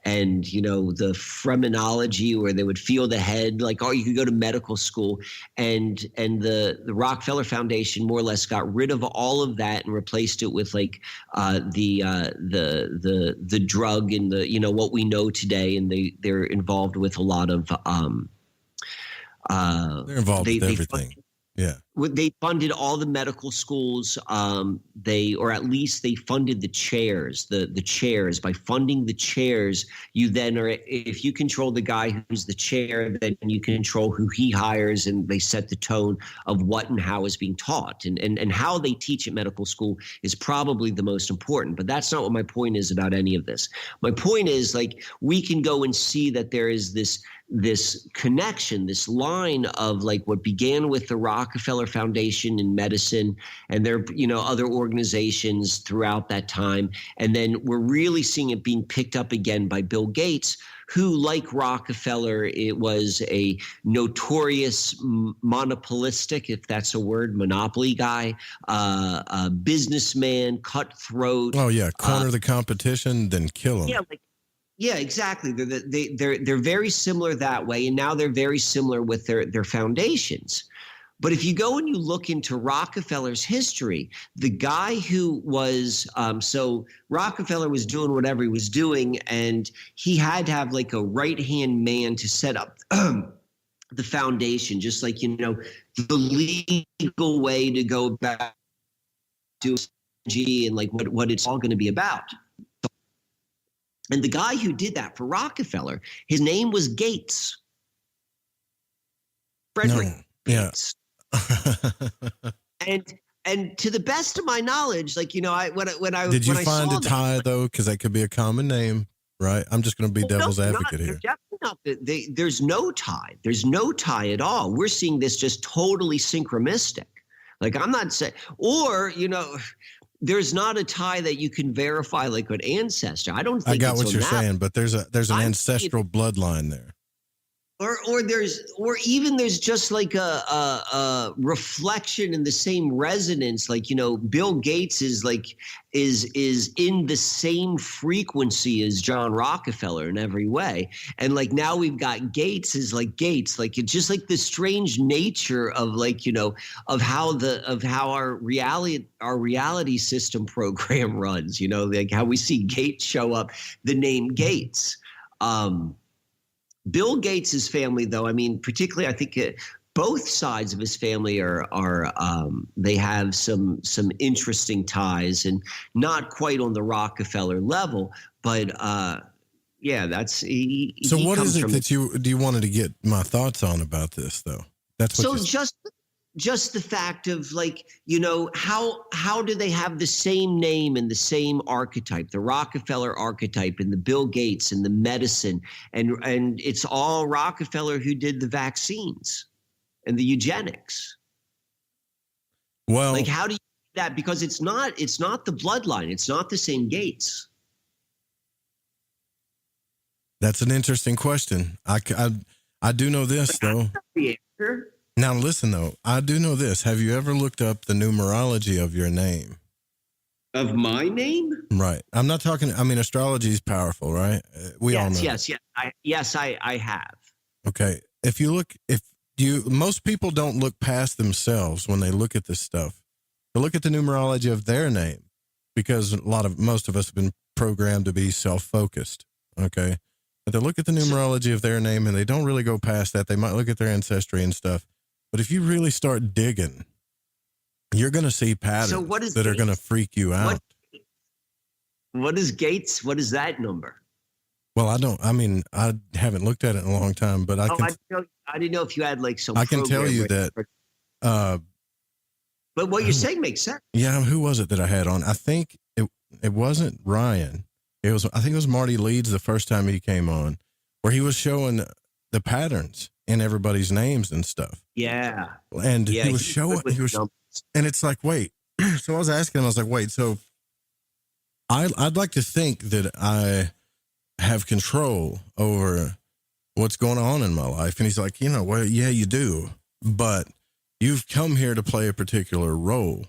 the phrenology where they would feel the head, like, you could go to medical school, and the Rockefeller Foundation more or less got rid of all of that and replaced it with like the drug and the what we know today, and they're involved with a lot of they're involved with everything. They funded all the medical schools. They funded the chairs, the chairs. By funding the chairs, you then if you control the guy who's the chair, then you control who he hires, and they set the tone of what and how is being taught. And how they teach at medical school is probably the most important. But that's not what my point is about any of this. My point is, like, we can go and see that there is this connection, this line of like what began with the Rockefeller Foundation in medicine, and there other organizations throughout that time, and then we're really seeing it being picked up again by Bill Gates, who, like Rockefeller, it was a notorious monopolistic, if that's a word, monopoly guy, a businessman, cutthroat. Oh yeah, corner the competition, then kill them. Yeah, exactly. They're very similar that way, and now they're very similar with their foundations. But if you go and you look into Rockefeller's history, the guy who was so Rockefeller was doing whatever he was doing, and he had to have like a right-hand man to set up the foundation, just like the legal way to go about doing and like what it's all going to be about. And the guy who did that for Rockefeller, his name was Gates. Frederick Gates. And to the best of my knowledge, like, you know, did you find a tie though? Because that could be a common name, right? I'm just going to be devil's advocate here. Definitely not. There's no tie. There's no tie at all. We're seeing this just totally synchronistic. Like, I'm not saying, or, you know, there's not a tie that you can verify like an ancestor. I don't think I got what you're saying, but there's an ancestral bloodline there. Or even there's just like a reflection in the same resonance. Like, you know, Bill Gates is in the same frequency as John Rockefeller in every way. And like now we've got Gates is like Gates, like it's just like the strange nature of like, you know, of how our reality system program runs, you know, like how we see Gates show up, the name Gates. Bill Gates' family, though, I mean, particularly, I think both sides of his family are they have some interesting ties, and not quite on the Rockefeller level, but yeah, that's. So, what is it that you wanted to get my thoughts on about this, though? That's what. So just the fact of like, you know, how do they have the same name and the same archetype, the Rockefeller archetype and the Bill Gates and the medicine, and it's all Rockefeller who did the vaccines and the eugenics. Well, like how do you do that? Because it's not the bloodline. It's not the same Gates. That's an interesting question. I do know this though. The answer. Now, listen, though, I do know this. Have you ever looked up the numerology of your name? Of my name? Right. I'm not talking, I mean, astrology is powerful, right? We all know. Yes, I have. Okay. Most people don't look past themselves when they look at this stuff. They look at the numerology of their name because most of us have been programmed to be self-focused. Okay. But they look at the numerology of their name and they don't really go past that. They might look at their ancestry and stuff. But if you really start digging, you're going to see patterns that are going to freak you out. What is Gates? What is that number? Well, I haven't looked at it in a long time, but I didn't know if you had like some. I can tell you that. But what you're saying makes sense. Yeah. Who was it that I had on? I think it wasn't Ryan. I think it was Marty Leeds the first time he came on, where he was showing the patterns in everybody's names and stuff. Yeah. And he was showing, and it's like, wait. So I was asking him, I was like, wait, so I'd like to think that I have control over what's going on in my life. And he's like, you know, well, yeah, you do, but you've come here to play a particular role,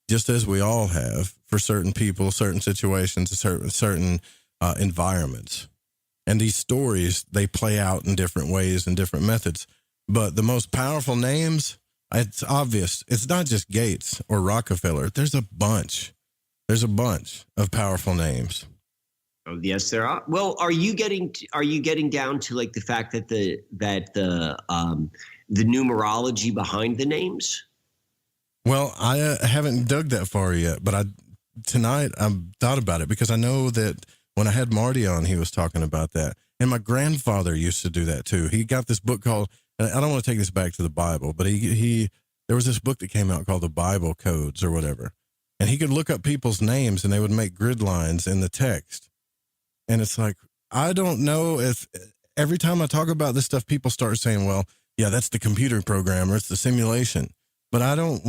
just as we all have for certain people, certain situations, certain environments. And these stories, they play out in different ways and different methods. But the most powerful names, it's obvious. It's not just Gates or Rockefeller. There's a bunch. There's a bunch of powerful names. Oh, yes, there are. Well, are you getting down to like the fact that the numerology behind the names? Well, I haven't dug that far yet, but tonight I thought about it because I know that when I had Marty on, he was talking about that. And my grandfather used to do that too. He got this book called, I don't want to take this back to the Bible, but there was this book that came out called the Bible Codes or whatever. And he could look up people's names and they would make grid lines in the text. And it's like, I don't know if every time I talk about this stuff, people start saying, well, yeah, that's the computer program or it's the simulation. But I don't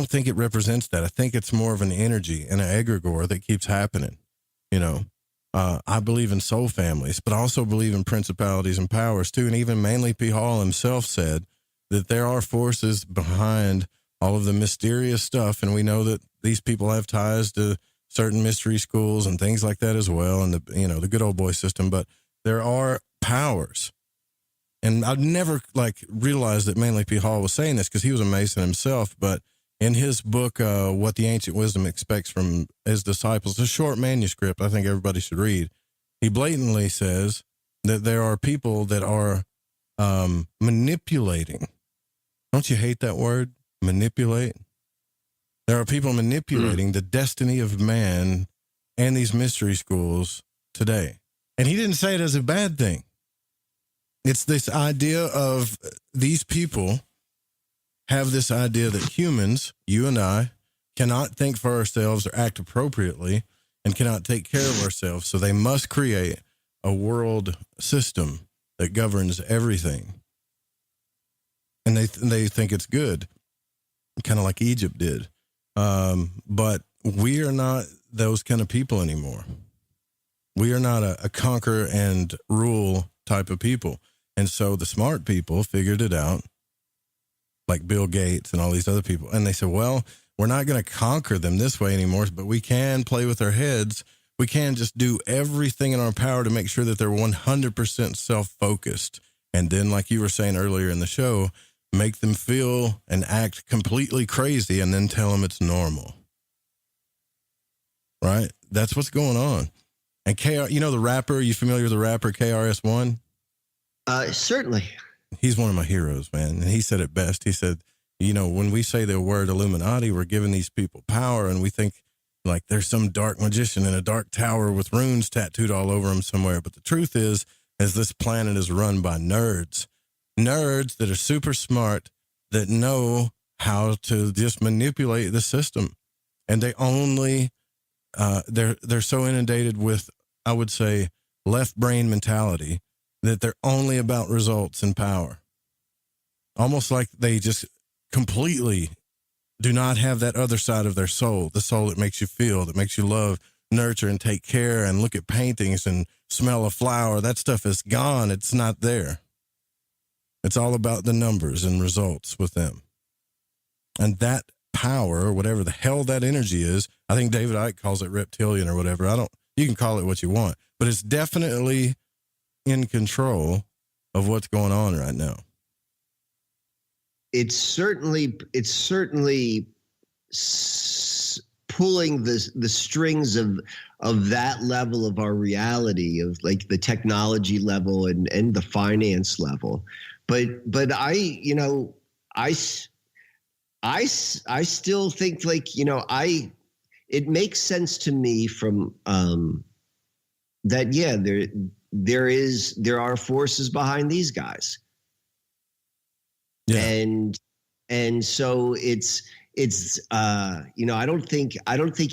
think it represents that. I think it's more of an energy and an egregore that keeps happening. You know, I believe in soul families, but I also believe in principalities and powers too. And even Manly P. Hall himself said that there are forces behind all of the mysterious stuff. And we know that these people have ties to certain mystery schools and things like that as well. And the good old boy system, but there are powers. And I've never realized that Manly P. Hall was saying this because he was a Mason himself, but in his book, What the Ancient Wisdom Expects from His Disciples, a short manuscript I think everybody should read, he blatantly says that there are people that are manipulating. Don't you hate that word? Manipulate? There are people manipulating the destiny of man and these mystery schools today. And he didn't say it as a bad thing. It's this idea of these people have this idea that humans, you and I, cannot think for ourselves or act appropriately and cannot take care of ourselves. So they must create a world system that governs everything. And they think it's good, kind of like Egypt did. But we are not those kind of people anymore. We are not a conquer and rule type of people. And so the smart people figured it out, like Bill Gates and all these other people. And they said, well, we're not going to conquer them this way anymore, but we can play with our heads. We can just do everything in our power to make sure that they're 100% self-focused. And then, like you were saying earlier in the show, make them feel and act completely crazy and then tell them it's normal. Right? That's what's going on. And KR, you know the rapper, you familiar with the rapper KRS-One? Certainly. He's one of my heroes, man. And he said it best. He said, you know, when we say the word Illuminati, we're giving these people power, and we think like there's some dark magician in a dark tower with runes tattooed all over him somewhere. But the truth is this planet is run by nerds that are super smart, that know how to just manipulate the system. And they only, they're so inundated with, I would say, left brain mentality that they're only about results and power. Almost like they just completely do not have that other side of their soul, the soul that makes you feel, that makes you love, nurture, and take care, and look at paintings and smell a flower. That stuff is gone. It's not there. It's all about the numbers and results with them. And that power, or whatever the hell that energy is, I think David Icke calls it reptilian or whatever. You can call it what you want, but it's definitely in control of what's going on right now. It's certainly pulling the strings of that level of our reality, of like the technology level and the finance level. But I still think, like, you know, it makes sense to me from that. Yeah, there are forces behind these guys. Yeah. And so it's you know, I don't think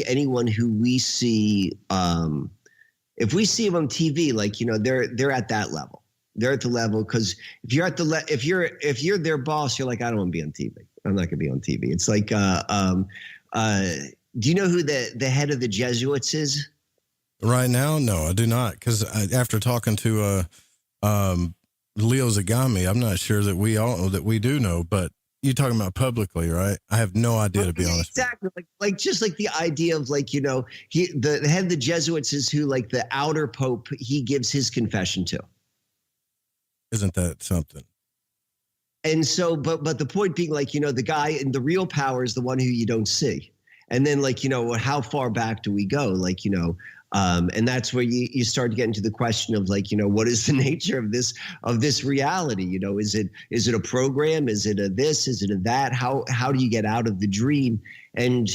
anyone who we see, if we see them on TV, like, you know, they're at that level. They're at the level, because if you're at if you're their boss, you're like, I don't want to be on TV. I'm not going to be on TV. It's like, do you know who the head of the Jesuits is? Right now, no, I do not, because after talking to Leo Zagami, I'm not sure that we do know, but you're talking about publicly, right? I have no idea, to be honest. Exactly. Like just like the idea of, like, you know, the head of the Jesuits is who, like, the outer pope, he gives his confession to. Isn't that something? And so, but the point being, like, you know, the guy in the real power is the one who you don't see. And then, like, you know, how far back do we go? Like, you know, and that's where you start to get into the question of, like, you know, what is the nature of this reality? You know, is it a program? Is it a this? Is it a that? How do you get out of the dream? And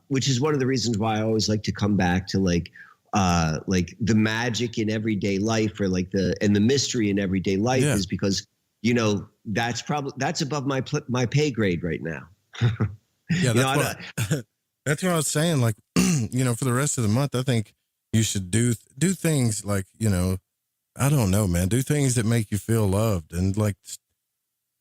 which is one of the reasons why I always like to come back to, like the magic in everyday life, or like the mystery in everyday life, is because, you know, that's above my pay grade right now. Yeah, that's what I was saying. Like, you know, for the rest of the month, I think you should do things like, you know, I don't know, man, do things that make you feel loved. And, like,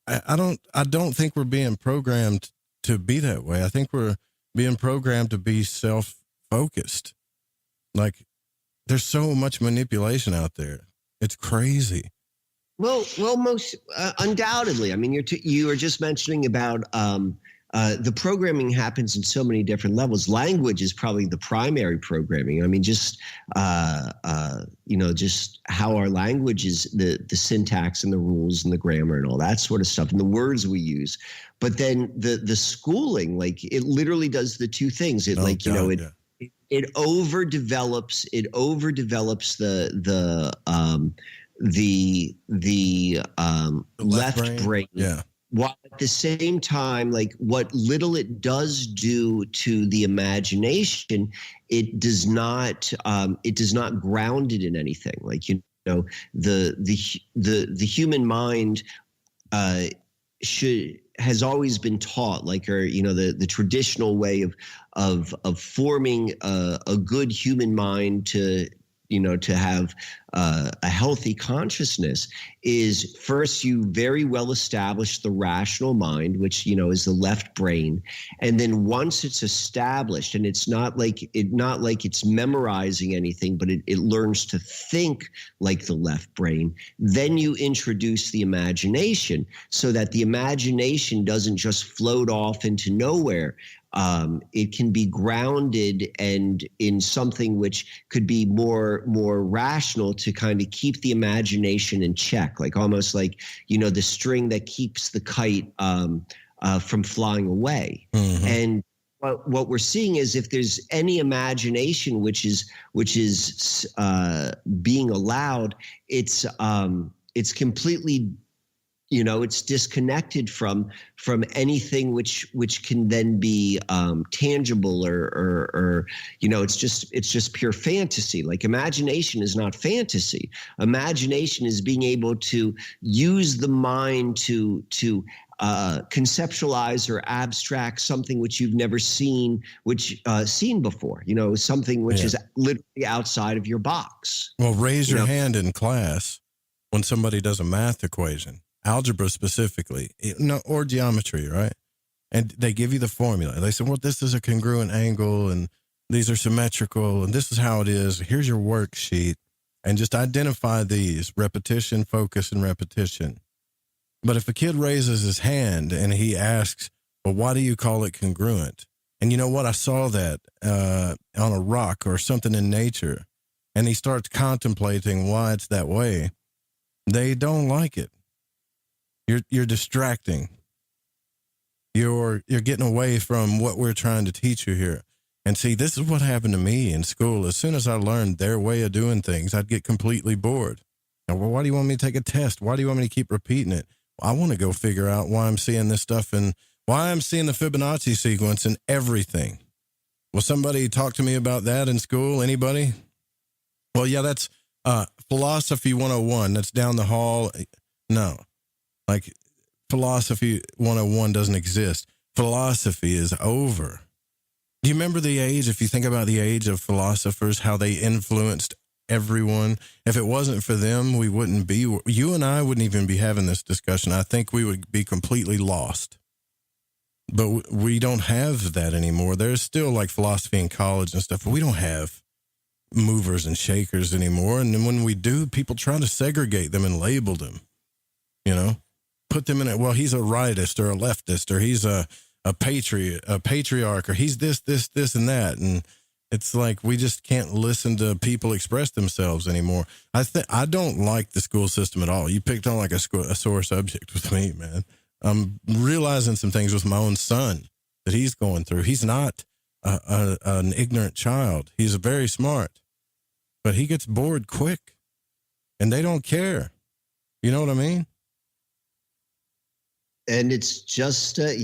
I don't think we're being programmed to be that way. I think we're being programmed to be self-focused. Like, there's so much manipulation out there. It's crazy. Well, most undoubtedly. I mean, you were just mentioning about the programming happens in so many different levels. Language is probably the primary programming. I mean, just you know, just how our language is, the syntax and the rules and the grammar and all that sort of stuff, and the words we use. But then the schooling, like, it literally does the two things. It it overdevelops the left brain. Yeah. while at the same time, like what little it does do to the imagination, it does not ground it in anything. Like, the human mind has always been taught, like, or the traditional way of forming a good human mind to have a healthy consciousness is first you very well establish the rational mind, which is the left brain, and then once it's established, and it's not like it's memorizing anything, but it learns to think like the left brain. Then you introduce the imagination, so that the imagination doesn't just float off into nowhere. It can be grounded and in something which could be more rational to kind of keep the imagination in check, like almost like, the string that keeps the kite from flying away. Mm-hmm. And what we're seeing is if there's any imagination which is being allowed, it's completely it's disconnected from anything which can then be tangible or it's just pure fantasy. Like imagination is not fantasy. Imagination is being able to use the mind to conceptualize or abstract something which you've never seen before. Something which is literally outside of your box. Well, raise your hand in class when somebody does a math equation. Algebra specifically, or geometry, right? And they give you the formula. They say, well, this is a congruent angle, and these are symmetrical, and this is how it is. Here's your worksheet. And just identify these: repetition, focus, and repetition. But if a kid raises his hand and he asks, well, why do you call it congruent? And you know what? I saw that on a rock or something in nature, and he starts contemplating why it's that way. They don't like it. You're distracting. You're getting away from what we're trying to teach you here. And see, this is what happened to me in school. As soon as I learned their way of doing things, I'd get completely bored. And, well, why do you want me to take a test? Why do you want me to keep repeating it? Well, I want to go figure out why I'm seeing this stuff and why I'm seeing the Fibonacci sequence and everything. Will somebody talk to me about that in school? Anybody? Well, yeah, that's Philosophy 101. That's down the hall. No. Like, Philosophy 101 doesn't exist. Philosophy is over. Do you remember the age, if you think about the age of philosophers, how they influenced everyone? If it wasn't for them, we wouldn't be, you and I wouldn't even be having this discussion. I think we would be completely lost. But we don't have that anymore. There's still like philosophy in college and stuff, but we don't have movers and shakers anymore. And then when we do, people try to segregate them and label them, put them in it. Well, he's a rightist or a leftist, or he's a patriarch, or he's this, and that. And it's like, we just can't listen to people express themselves anymore. I don't like the school system at all. You picked on like a sore subject with me, man. I'm realizing some things with my own son that he's going through. He's not an ignorant child. He's very smart, but he gets bored quick, and they don't care. You know what I mean? And it's just, I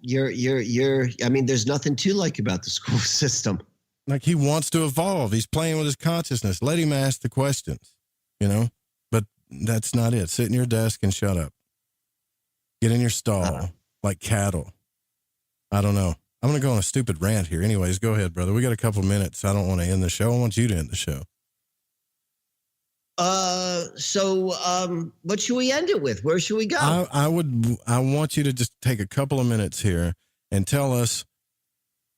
mean, there's nothing to like about the school system. Like, he wants to evolve. He's playing with his consciousness. Let him ask the questions, but that's not it. Sit in your desk and shut up. Get in your stall like cattle. I don't know. I'm going to go on a stupid rant here. Anyways, go ahead, brother. We got a couple minutes. I don't want to end the show. I want you to end the show. So what should we end it with? Where should we go? I want you to just take a couple of minutes here and tell us,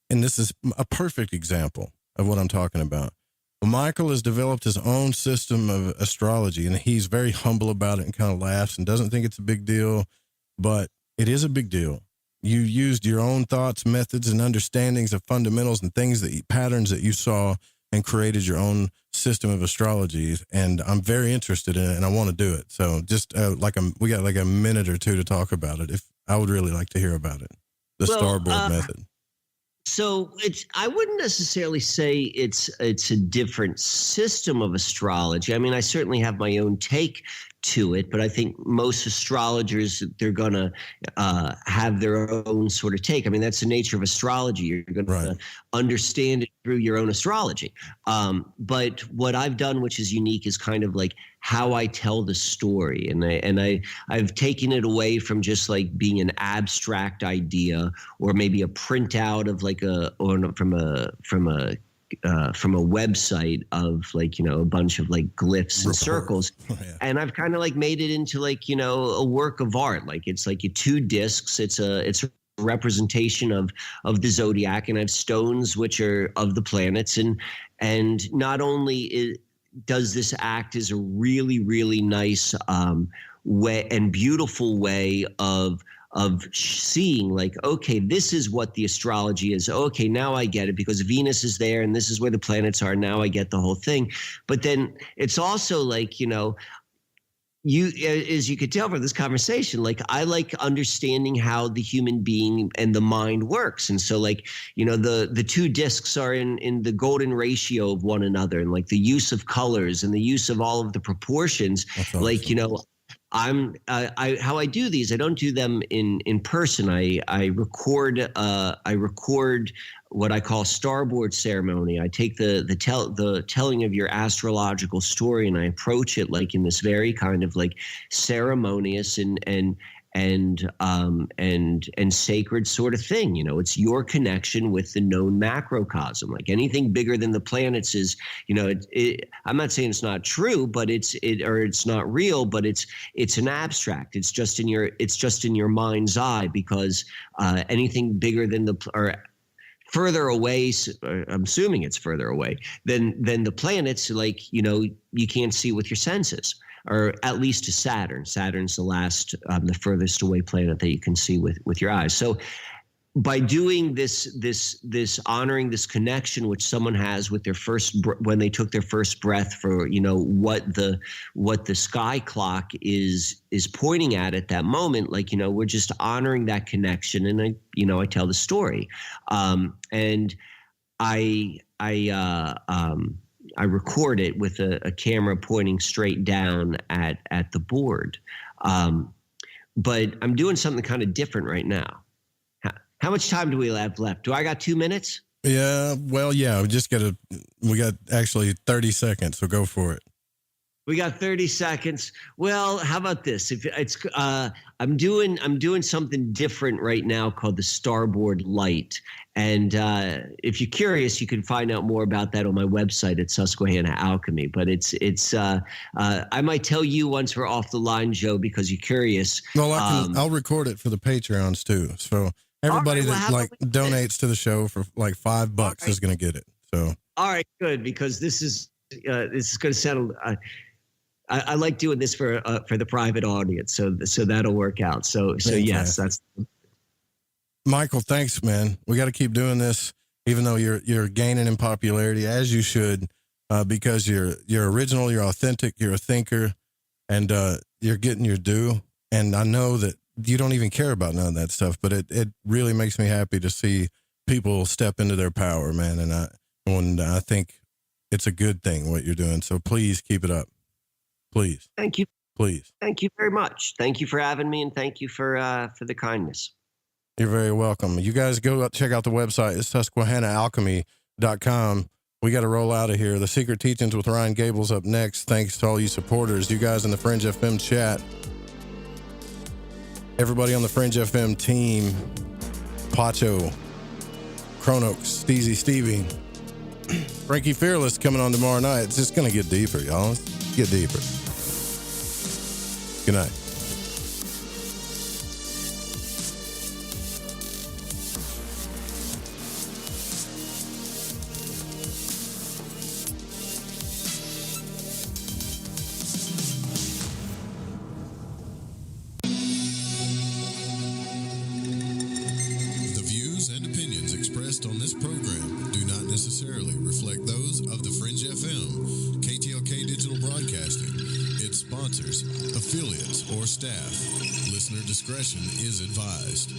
and this is a perfect example of what I'm talking about. Michael has developed his own system of astrology, and he's very humble about it and kind of laughs and doesn't think it's a big deal, but it is a big deal. You used your own thoughts, methods, and understandings of fundamentals and patterns that you saw, and created your own system of astrology. And I'm very interested in it, and I want to do it. So just we got like a minute or two to talk about it. If I would really like to hear about it, the starboard method. So I wouldn't necessarily say it's a different system of astrology. I mean, I certainly have my own take to it, but I think most astrologers, they're going to have their own sort of take. I mean, that's the nature of astrology. You're going to understand it through your own astrology. But what I've done, which is unique, is kind of like how I tell the story. And I've taken it away from just like being an abstract idea or maybe a printout of like from a website of like, you know, a bunch of like glyphs and circles. And I've kind of like made it into like, you know, a work of art. Like it's like 2 discs. It's a representation of the zodiac, and I have stones which are of the planets. And not only does this act as a really, really nice way and beautiful way of seeing like, okay, this is what the astrology is. Okay, now I get it because Venus is there and this is where the planets are. Now I get the whole thing. But then it's also like, you know, as you could tell from this conversation, like I like understanding how the human being and the mind works. And so like, you know, the 2 discs are in the golden ratio of one another, and like the use of colors and the use of all of the proportions. Like, you know, how I do these, I don't do them in person. I record what I call starboard ceremony. I take the telling of your astrological story, and I approach it like in this very kind of like ceremonious and sacred sort of thing. You know, it's your connection with the known macrocosm. Like anything bigger than the planets is, you know, I'm not saying it's not true, but it's not real, but it's an abstract. It's just in your mind's eye, because anything bigger than or further away, I'm assuming it's further away than the planets, like, you know, you can't see with your senses. Or at least to Saturn. Saturn's the furthest away planet that you can see with your eyes. So by doing this honoring this connection which someone has with their when they took their first breath, for, you know, what the sky clock is pointing at that moment, like, you know, we're just honoring that connection, and I tell the story, and I record it with a camera pointing straight down at the board. But I'm doing something kind of different right now. How much time do we have left? Do I got 2 minutes? Yeah, well, yeah, we got actually 30 seconds, so go for it. We got 30 seconds. Well, how about this? If it's I'm doing something different right now called the Starboard Light. And if you're curious, you can find out more about that on my website at Susquehanna Alchemy. But I might tell you once we're off the line, Joe, because you're curious. Well, I'll record it for the Patreons too. So everybody that donates to the show for like $5 is going to get it. So all right, good, because this is going to sound. I like doing this for the private audience, so that'll work out. So yes, that's. Micheal, thanks, man. We got to keep doing this, even though you're gaining in popularity, as you should, because you're original, you're authentic, you're a thinker, and you're getting your due. And I know that you don't even care about none of that stuff, but it really makes me happy to see people step into their power, man. And I think it's a good thing what you're doing. So please keep it up. Please. Thank you. Please. Thank you very much. Thank you for having me, and thank you for the kindness. You're very welcome. You guys go check out the website. It's SusquehannaAlchemy.com. We got to roll out of here. The Secret Teachings with Ryan Gable's up next. Thanks to all you supporters, you guys in the Fringe FM chat, everybody on the Fringe FM team, Pacho, Chronox, Steezy Stevie, Frankie Fearless coming on tomorrow night. It's just going to get deeper, y'all. Let's get deeper. Good night. On this program do not necessarily reflect those of the Fringe FM, KTLK Digital Broadcasting, its sponsors, affiliates, or staff. Listener discretion is advised.